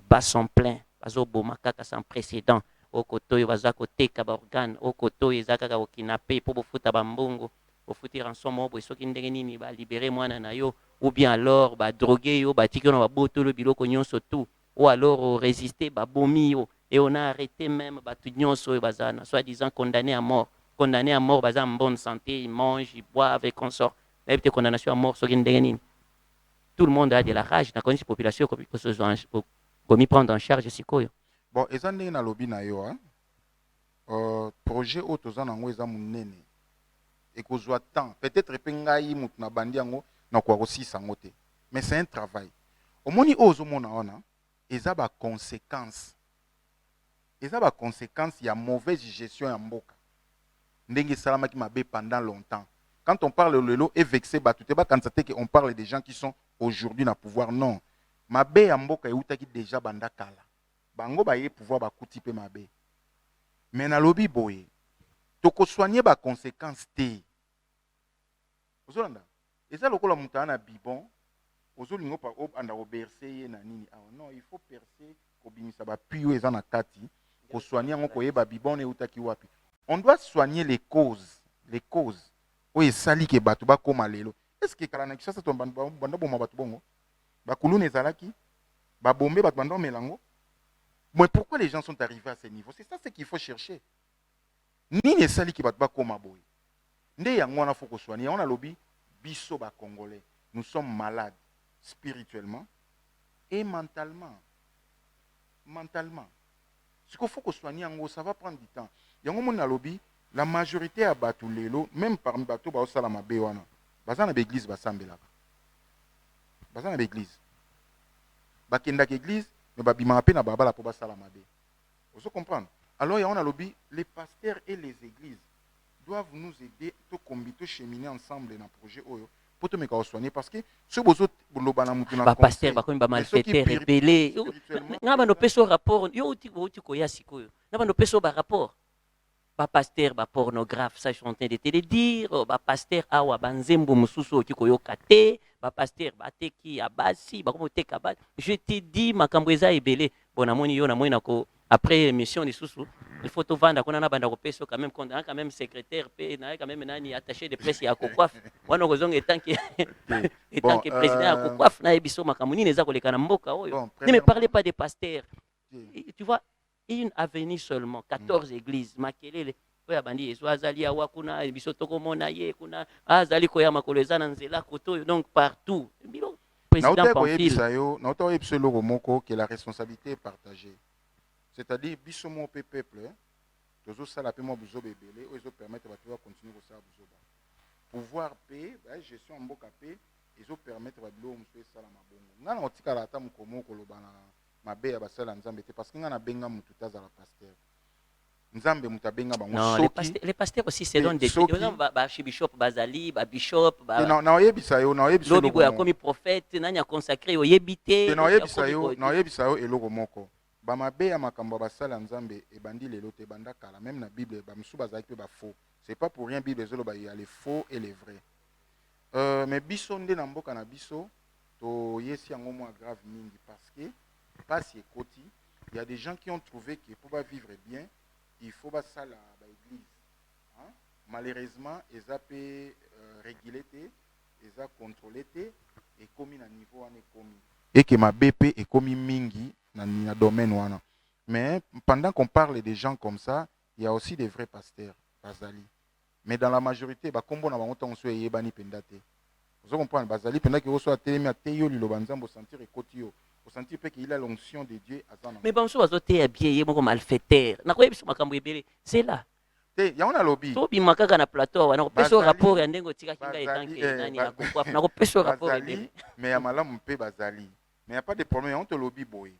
bas sont pleins. Bazo Bomakaka sans précédent. Au koto, baza kote kaborgan, au koto, ezaka au kidnappé, pour bofuta bambongo, pour foutir en somme, pour ceux qui n'ont pas libérer moi nanayo, ou bien alors, ba droguer yo, ba tikino, ba boto, le biloko nyonso tout. Ou alors résister, babomi yo. Et on a arrêté même batu nyonso bazana, soi-disant condamné à mort. Condamné à mort, baza en bonne santé, ils mangent, ils boivent et consortent. Mais peut-être condamnation à mort, so tout le monde a de la rage dans la population comme prendre en charge sikoyo. Bon eza ndenge na lobi na yo projet oyo toza nango eza monene ekozwa temps peut-être mpe ngai motu na bandi yango nakoka kosisa yango te mais c'est un travail omoni oyo ozomona wana eza baconséquence ya mauvaise gestion ya mboka ndenge esalamaki mabe pendant longtemps. Quand on parle lelo et vexé bato te bakanisa te on parle des gens qui sont aujourd'hui na pouvoir. Non, mabe ya mboka eutaki déjà banda kala bango baye pouvoir bakuti pe mabe mais na lobi boye tokosoigner baconséquence te ozolanda eza lokola moto ana bibon ozolingo pa anda koberse ye na nini non il faut percer kobimisa bapuis oyo eza na kati kosoigner yango koyeba bibon eutaki wapi. On doit soigner les causes oyo esali ke bato bakoma lelo. Est-ce que kala na Kinshasa to banda boma bato bongo bakuluna ezalaki babombe bato banda omelango. Mais pourquoi les gens sont arrivés à ce niveau? C'est ça ce qu'il faut chercher. Nini esali ke bato bakoma boye nde yango wana faut kosoigner. On a lobby biso ba congolais nous sommes malades spirituellement et mentalement. Ce qu'il faut soigner yango ça va prendre du temps. Yango mon lobby la majorité à bato lelo même parmi bato ba osala mabe wana baza na église basambelaka baza na église bakendaka église mais babima pe na babala po basala mabe. Vous comprendre? Alors il y a un lobby les pasteurs et les églises doivent nous aider to combiner cheminer ensemble dans projet oyo pour te mettre soigner parce que ce bozo lobana mutu na pasteur ba komi ba malfaiteur rebelle ngaba no peso rapport yo uti ko ya sikoyo ngaba no peso ba rapport ba pasteur ba pornographe. Ça je suis en train de te le dire. Ba pasteur awa banzembo mususu okiko yoka te ba pasteur ba teki abasi ba komo teka ba. Je te dis makambo eza ebele bona moni yo na moni nako après émission de Soussou, il faut tout vendre qu'on a banda peso quand même secrétaire quand même nani attaché de presse ya Kokwaf. Wana kozonga etant que président ya Kokwaf na ebiso makambo nini eza koleka na mboka oyo. Ne me parlez pas des pasteurs. Tu vois, une avenue seulement 14 églises makelele oya bandi ezo azali awa kuna biso tokomona ye kuna azali koya makolo eza na nzela koto donc partout. Président Pamphile. Na oto yebso loko moko que la responsabilité est partagée. C'est-à-dire bisomo pe peuple tozo sala pe mo buzo bebele o ezo permettre bato continuer ko sala buzo ba pouvoir pe ba gestion mboka pe ezo permettre ba bilo muso sala mabongo ngana otikala ata mukomo ko lobana mabe ya basala nzambe te parce que ngana benga mutu taza la pasteur nzambe muta benga bango soki les pasteurs aussi c'est donc des ba archbishop bazali ba bishop ba na oyebisa yo lobi boya komi prophète nani a consacré oyebité na oyebisa yo eloko moko bamabe ya makambo basala nzambe ebandi lelo te banda kala même na Bible ba musu bazaki pe ba faux. C'est pas pour rien Bible zolo ba y a les faux et les vrais. Mais biso nde na mboka na biso to yesi yango mo grave mingi parce que passe ekoti il y a des gens qui ont trouvé que pour ba vivre bien il faut ba sala ba église. Hein? Malheureusement eza pe régulé te eza contrôlé te et commis na niveau ane commis et que ma BP est commis mingi na domaine wana. Mais pendant qu'on parle des gens comme ça, il y a aussi des vrais pasteurs, Bazali. Mais dans la majorité, ba kombo na bango ton so yebani pendate. Vous comprenez Bazali pendant que vous soit télémi a teyo li lobanzambo sentir ekoti yo. sentir qu'il a l'onction de Dieu à son Mais bon, so azote bien ye moko malfaiteur. Na ko yebiso makambo ebele. C'est là. te ya wana lobby So bima kaka na plateau wana ko peso Bazali- rapport ya ndengo tika kinga bazali, etanke nani ba- akokwafu na ko peso rapport bazali ebele. mais ya malamu mpe bazali mais ya pas de problème on te lobby boye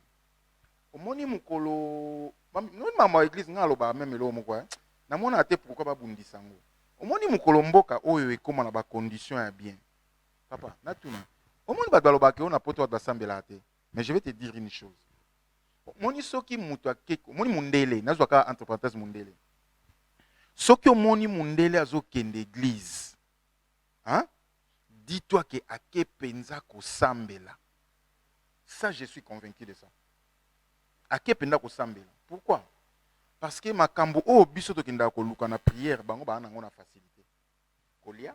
omoni mokolo noni mama ya église nga aloba meme eloko moko namona te pourquoi babundisa yango omoni mokolo mboka oyo ekóma na bacondition ya bien papa natuna omoni bato balobaka oyo na poto bato basambela te mais je vais te dire une chose omoni soki moto akeki omoni mundele nazwaka entre parenthèse mundele soki omoni mundele azokende église hein? Dis-toi que ake penza kosambela ça je suis convaincu de ça ake penza kosambela pourquoi parce que makambo oyo biso tokendaka koluka na prière bango baa nango na facilité kolia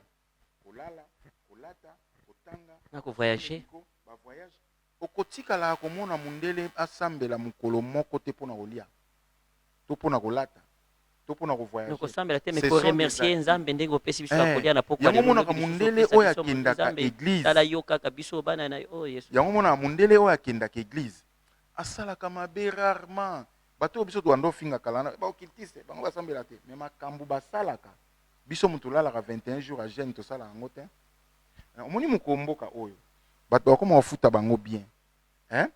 kolala kolata kotanga Na ko voyager. bavoyage okotikalaka komona mundele asambela mokolo moko te mpo na kolia to mpo na kolata to mpo na Na ko kovoyage sambela te mais Ce ko sont remercier des nzambe ndenge opesi biso Eh, akolia na poko. yango monaka mundele oyo akendaka église Tala yo kaka biso bana na oh Yesu. yango monaka mundele oyo akendaka église asalaka mabe rarement bato oyo biso towanda ofinga kala na baokiltiste bango basambela te mais makambo basalaka biso moto olalaka 21 jours a jeune tosala yango te omoni mokolo mboka oyo bato bakoma kofuta bango bien hein?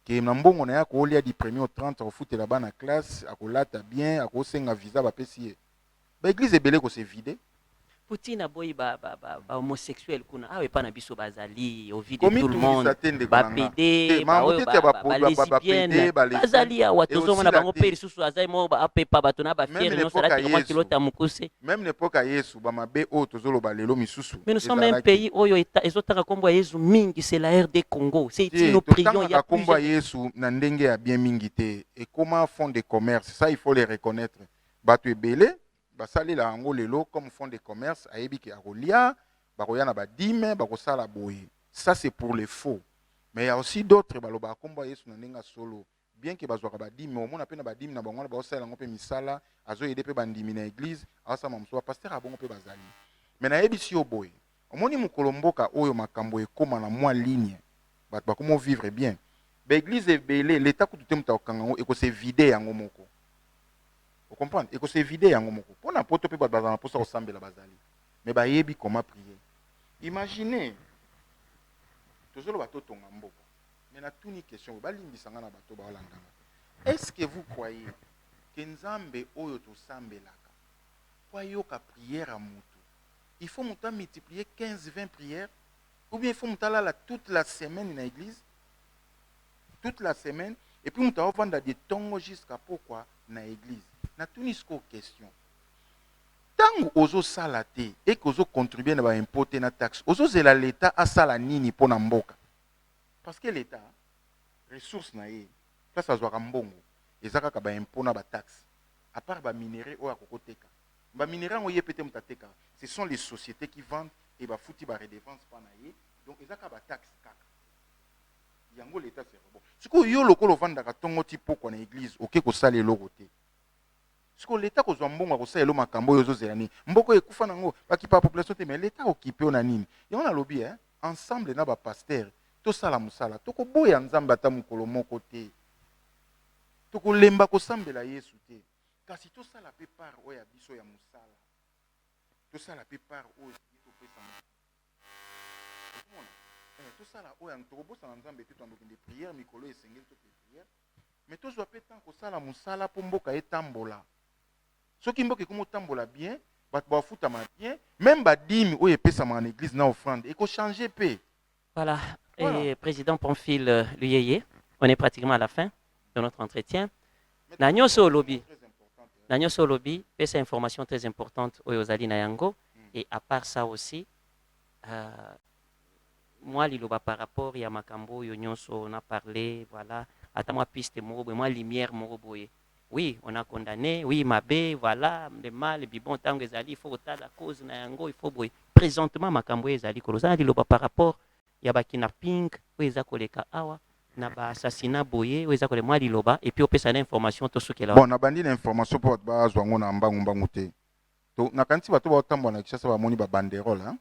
Ke na mbongo na ye akolia di premier au 30 akofutela bana classe akolata bien akosenga visa bapesi ye baeglise ebele kose vide Putina boy ba homosexuel kuna awe pa na biso bazali au vide Komi tout le tungisa monde. te ndeko Ba na nga. PD Te, ba makambo oyo te te ya ba bapede, lesbienne. balesbienne. Bazali awa Et tozomona aussi la bango te. pe lisusu azali mo ba apepa bato na ba Même fiere nyonso l'époque alati ya mwa Yesu. kilota mokuse. même l'époque ya yesu bamabe oyo tozoloba lelo misusu Mais nous sommes un ezalaki. pays oyo ezotaka kombo ya Yesu mingi, c'est la RD Congo. C'est Te, ici nous prions, il y a totangaka kombo ya plusieurs. yesu na ndenge ya bien mingi te ekoma fond de commerce ça il faut les reconnaître bato ebele basalela yango lelo comme fond de commerce ayebi ke akolia bakoya na badime bakosala boye ça c'est pour les faux mais il y a aussi d'autres balobaka kombo ya yesu na ndenge ya solo bien ke bazwaka badime omona mpe na badime na bango wana baosala yango mpe misala azoyede mpe bandimi na église aosala mosusu bapaster abongo mpe bazali me nayebisi yo boye omoni mokolo mboka oyo makambo ekóma na mwa ligne bato bakoma vivre bien baeglise ebele leta kutu te moto akokanga yango ekose vide yango moko ocomprendre ekose vide yango moko mpo na poto mpe bato bazala na mposa kosambela bazali me bayebi koma prier imagine tozoloba totonga mboka me natuni question balimbisanga na bato baolandanga est-ce que vous croyez ke nzambe oyo tosambelaka po ayoka prière ya motu il faut moto amultiplier 15-20 prières ou bien il faut moto alala toute la semaine na église toute la semaine et puis moto aovanda de tongo jusqu'à pourquoi na église natuni siko question ntango ozosala te eke ozocontribue na baimpôt te na taxe ozozela leta asala nini mpo na mboka parce que leta ressource na ye place azwaka mbongo eza kaka baimpôt na bataxe à part baminere oyo akokoteka baminere yango ye pete moto ateka ce sont les sociétés qui vendent et bafuti baredevance mpa na ye donc eza kaka bataxe kaka yango leta c'est bon sikoyo yo lokola ovandaka ntongo ti pokwa na église oke kosala eloko te sikoyo leta kozwa mbongo akosala elo makambo oyo ozozela nini mboka oyo ekufa nango bakipa population te mais leta okipe oyo na nini yango nalobi ensemble na bapaster tosala mosala tokoboya nzambe ata mokolo moko te tokolemba kosambela yesu te kasi tosala mpe part oyo ya biso ya mosala tosala mpe part oyo topesa tosala oyo tokobosana nzambe te tokende prière mikolo esengeli tope prière mais tozwa mpe ntan kosala mosala mpo mboka etambola soki mboka ekoma otambola bien bato bafutama bien même badimi oyo epesamaka na église na offrande ekochange mpe. Voilà. Voilà. Et président Pamphile Luyeye, on est pratiquement à la fin de notre entretien. Nanyo so lobby. Nanyo so lobby, c'est une information très importante au Yozali Nayango. Et à part ça aussi, moi, liloba par rapport à Makambo, Yonyoso, on a parlé, voilà. Attends, moi, piste moroboye, moi, lumière moroboye. Oui, on a condamné, oui, Mabé, voilà, le mal, le bibon, tango ezali, il faut autant la cause Nayango, il faut boye. Présentement, Makambo ezali, kolosa, liloba par rapport, il y a kidnapping, ou eza koleka awa, na ba assassinat boye, ou eza kole moi liloba, et puis on peut s'en information, tout ce qui est là. Bon, nabandi na information po bato bazwa ngo na mbangu te. To nakanisi bato baotambola na Kinshasa bamoni ba banderole, hein.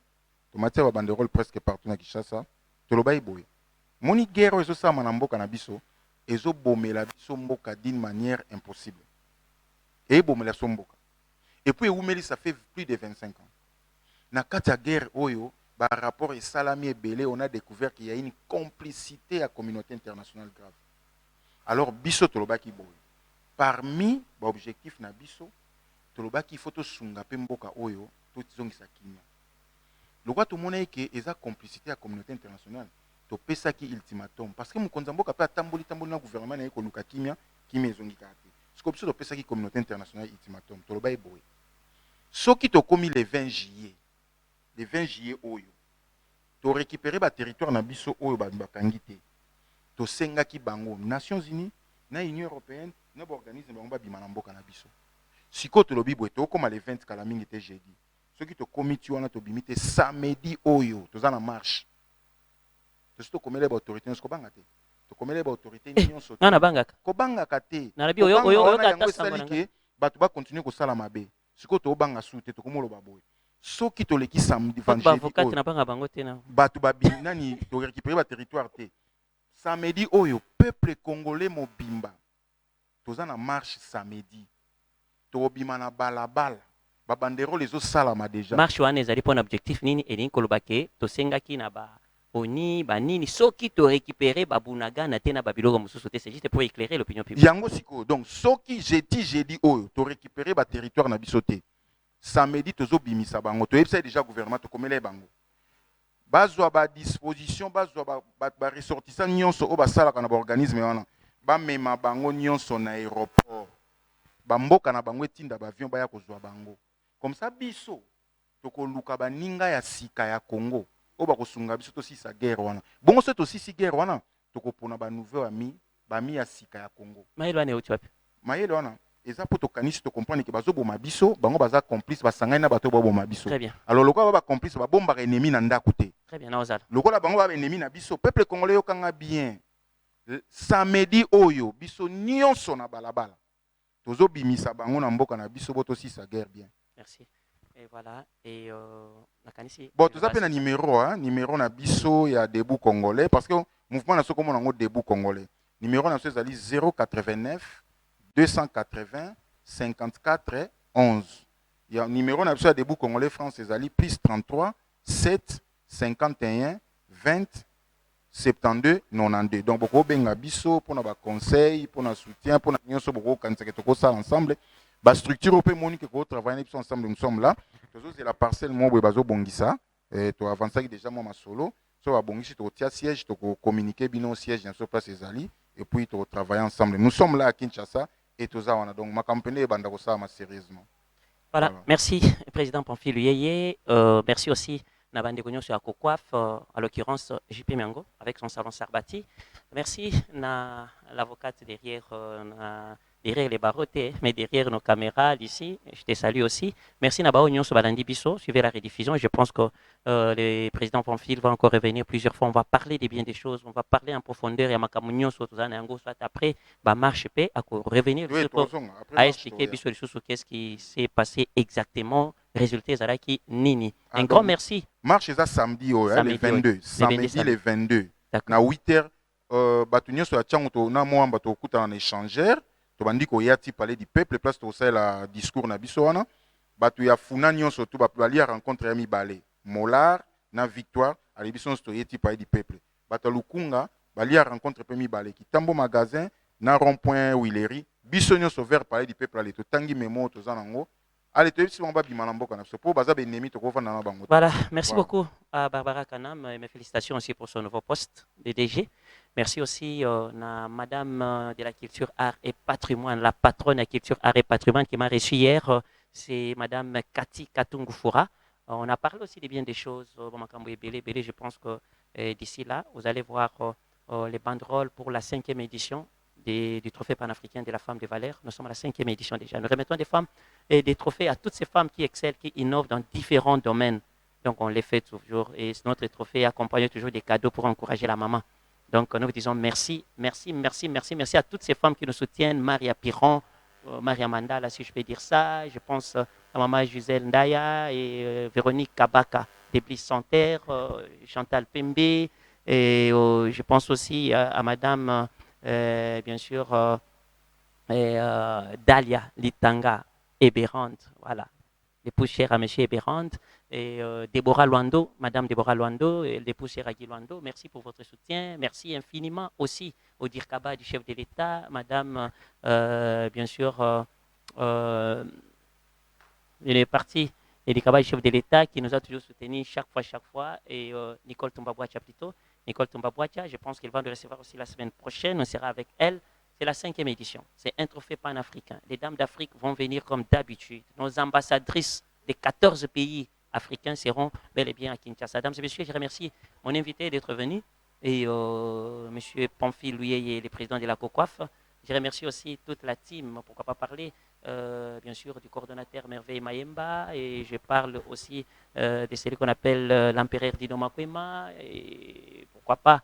Tomatia ba banderole presque partout na Kinshasa. Toloba iboye. moni guerre oyo ezosala na mboka na biso ezobomela biso mboka d'une manière impossible eyebomela so mboka et puis ewumeli ça fait plus de 25 ans na kati ya guerre oyo rapport esalami ebele on a découvert qu'il y a une complicité à communauté internationale grave alors biso tolobaki boye parmi baobjectif na biso tolobaki faut tosunga mpe mboka oyo tozongisa kimia lokwa tomona eke eza complicité ya communauté internationale topesaki ultimatum parce que mokonzi mboka mpe atamboli na gouvernement na ye koluka kimia ezongi kaka te siko biso topesaki communauté internationale ultimatum toloba eboye soki tokomi le 20 juillet oyo torécupéré baterritoire na biso oyo bakangi te tosengaki bango Nations Unies na Union Européenne na baorganisme bango babima na mboka na biso siko tolobi boye tokoma le 20 kala mingi te jeudi soki tokomi ti wana tobimi te samedi oyo toza na marche tosi tokomela baautorité nyonso kobanga te tokomela baautorité nyonso kobangaka te yango esali ke bato bakontinue kosala mabe siko tobanga su te tokomoloba boye soki toleki samedi vendredi bato babimi nani torécupéré baterritoire te samedi oyo peuple congolais mobimba toza na marche samedi tobima na balabala babanderole ezosalama déjà marche wana ezali mpona objectif nini elingi koloba ke tosengaki na oni banini soki torécupéré babunagana te na babiloko mosusu te c'est juste pour éclairer l'opinion publique yango sikoyo donc soki jeudi oyo torécupéré baterritoire na biso te samedi tozobimisa bango toyebisa déjà gouvernement tokomela bango bazwa badisposition bazwa baressortissant nyonso oyo basalaka na baorganisme wana bamema bango nyonso na aéroport bamboka na bango etinda baavion baya kozwa bango comme ça biso tokoluka baninga ya sika ya Congo oyo bakosunga biso tosisa guerre wana bongo so tosisi guerre wana tokopona banouvelle bami ya sika ya Congo mayele wana euti wapi mayele wana eza po tokanisi tocomprendre ke bazoboma biso bango baza complice basangani na bato baboma biso très bien alors lokola ba complice babombaka ennemi na ndako te très bien naozala lokola bango ba ennemi na biso peuple congolais yokanga bien samedi oyo biso nyonso na balabala tozobimisa bango na mboka na biso bo tosisa guerre bien merci et voilà et nakanisi bon toza pe na numéro na biso ya debout congolais parce que mouvement na soko monango debout congolais numéro na biso ezali 089 280 54 11 ya numéro na biso ya debout congolais France ezali plus 33 7 51 20 72 92 donc boko benga biso pona ba conseil pona soutien pona nyonso boko kanisa ke toko ça ensemble ba structure pe moni ke ko travailler biso ensemble nous sommes là tozo c'est la parcelle mo boye bazo bongisa to avancer déjà moi ma solo so ba bongisi to tia siège to communiquer bino siège dans so place ezali et puis to travailler ensemble nous sommes là à Kinshasa et toza wana donc ma campagne banda ko ça ma sérieusement voilà merci président Pamphile Yeye merci aussi na bande konyo sur Cocoaf à l'occurrence JP Miango avec son salon Sarbati merci na l'avocate derrière les barreaux, mais derrière nos caméras ici, je te salue aussi. Merci Nabao Nyon Sobalandi Bisso, suivez la rediffusion. Je pense que le président Pamphile va encore revenir plusieurs fois. On va parler de bien des choses, on va parler en profondeur. Et Makamounion, soit après, bah marche paix, à revenir à expliquer Bisso qu'est-ce qui s'est passé exactement. Résultat Zaraki Nini. Un grand merci. Marche ça samedi, le 22. Samedi le 22. Na 8h, Batunio sur la Tchangoto, na moi, bato kuta en échangeur. Tobandi ko yati parler du peuple place to ça la discours na biso wana batu ya funa nyonso to bali ya rencontre ya mibale Molar na Victoire ali biso to yati parler du peuple batu lukunga bali ya rencontre pe mibale Kitambo magasin na rond-point Willery biso nyonso vers parler du peuple ali to tangi memo to zanango ali to biso ba bima na mboka na biso po baza be ennemi to ko fana na bango. Voilà, merci beaucoup à Barbara Kanam et mes félicitations aussi pour son nouveau poste de DG. Merci aussi à Madame de la Culture, Art et Patrimoine, la patronne de la Culture, Art et Patrimoine qui m'a reçu hier. C'est Madame Cathy Katungufura. On a parlé aussi de bien des choses. Je pense que d'ici là, vous allez voir les banderoles pour la 5e édition du Trophée panafricain de la femme de valeur. Nous sommes à la 5e édition déjà. Nous remettons des femmes et des trophées à toutes ces femmes qui excellent, qui innovent dans différents domaines. Donc on les fait toujours. Et notre trophée accompagne toujours des cadeaux pour encourager la maman. Donc, nous vous disons merci, merci, merci, merci, merci à toutes ces femmes qui nous soutiennent, Maria Piron, Maria Mandala, si je peux dire ça. Je pense à maman Gisèle Ndaya et Véronique Kabaka, des Bliss Santerre, Chantal Pembe, Et je pense aussi à Madame, bien sûr, Dalia Litanga Eberand, voilà, l'épouse chère à M. Eberand, et Déborah Luando, Madame Déborah Luando, et l'épouse chère à Guy Luando, merci pour votre soutien, merci infiniment aussi au Dirkaba du chef de l'État, Madame, bien sûr, il est parti, et Dirkaba du chef de l'État qui nous a toujours soutenus chaque fois, et Nicole Tombabouacha plutôt, Nicole Tombabouacha, je pense qu'elle va nous recevoir aussi la semaine prochaine, on sera avec elle. C'est la 5e édition. C'est un trophée panafricain. Les dames d'Afrique vont venir comme d'habitude. Nos ambassadrices des 14 pays africains seront bel et bien à Kinshasa. Mesdames et messieurs, je remercie mon invité d'être venu et M. Pamphile Louyeye, le président de la COCOAF. Je remercie aussi toute la team, pourquoi pas parler, bien sûr, du coordonnateur Merveille Mayemba. Et je parle aussi de celui qu'on appelle l'empereur Dino Makwema. Et pourquoi pas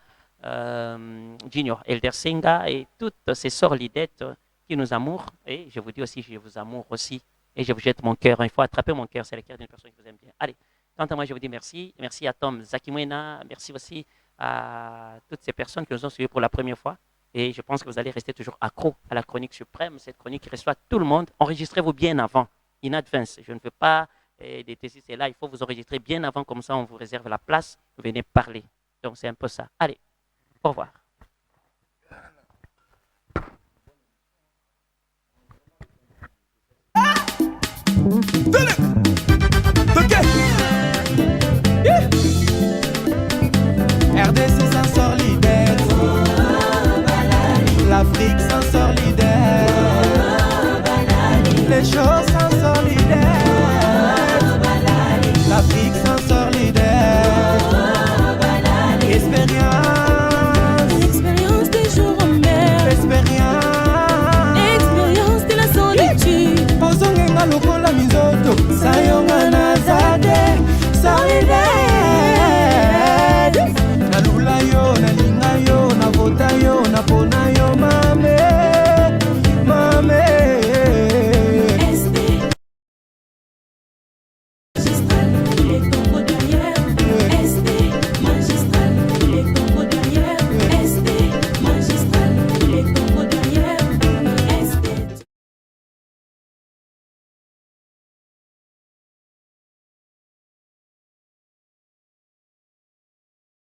Junior Elder Senga et toutes ces sœurs lidettes qui nous amourent. Et je vous dis aussi, je vous amoure aussi. Et je vous jette mon cœur. Il faut attraper mon cœur, c'est le cœur d'une personne qui vous aime bien. Allez, quant à moi, je vous dis merci. Merci à Tom Zakimwena. Merci aussi à toutes ces personnes qui nous ont suivis pour la première fois. Et je pense que vous allez rester toujours accro à la chronique suprême, cette chronique qui reçoit tout le monde. Enregistrez-vous bien avant, in advance. Je ne veux pas détester cela. Il faut vous enregistrer bien avant, comme ça on vous réserve la place. Venez parler. Donc c'est un peu ça. Allez. Au revoir. Dale.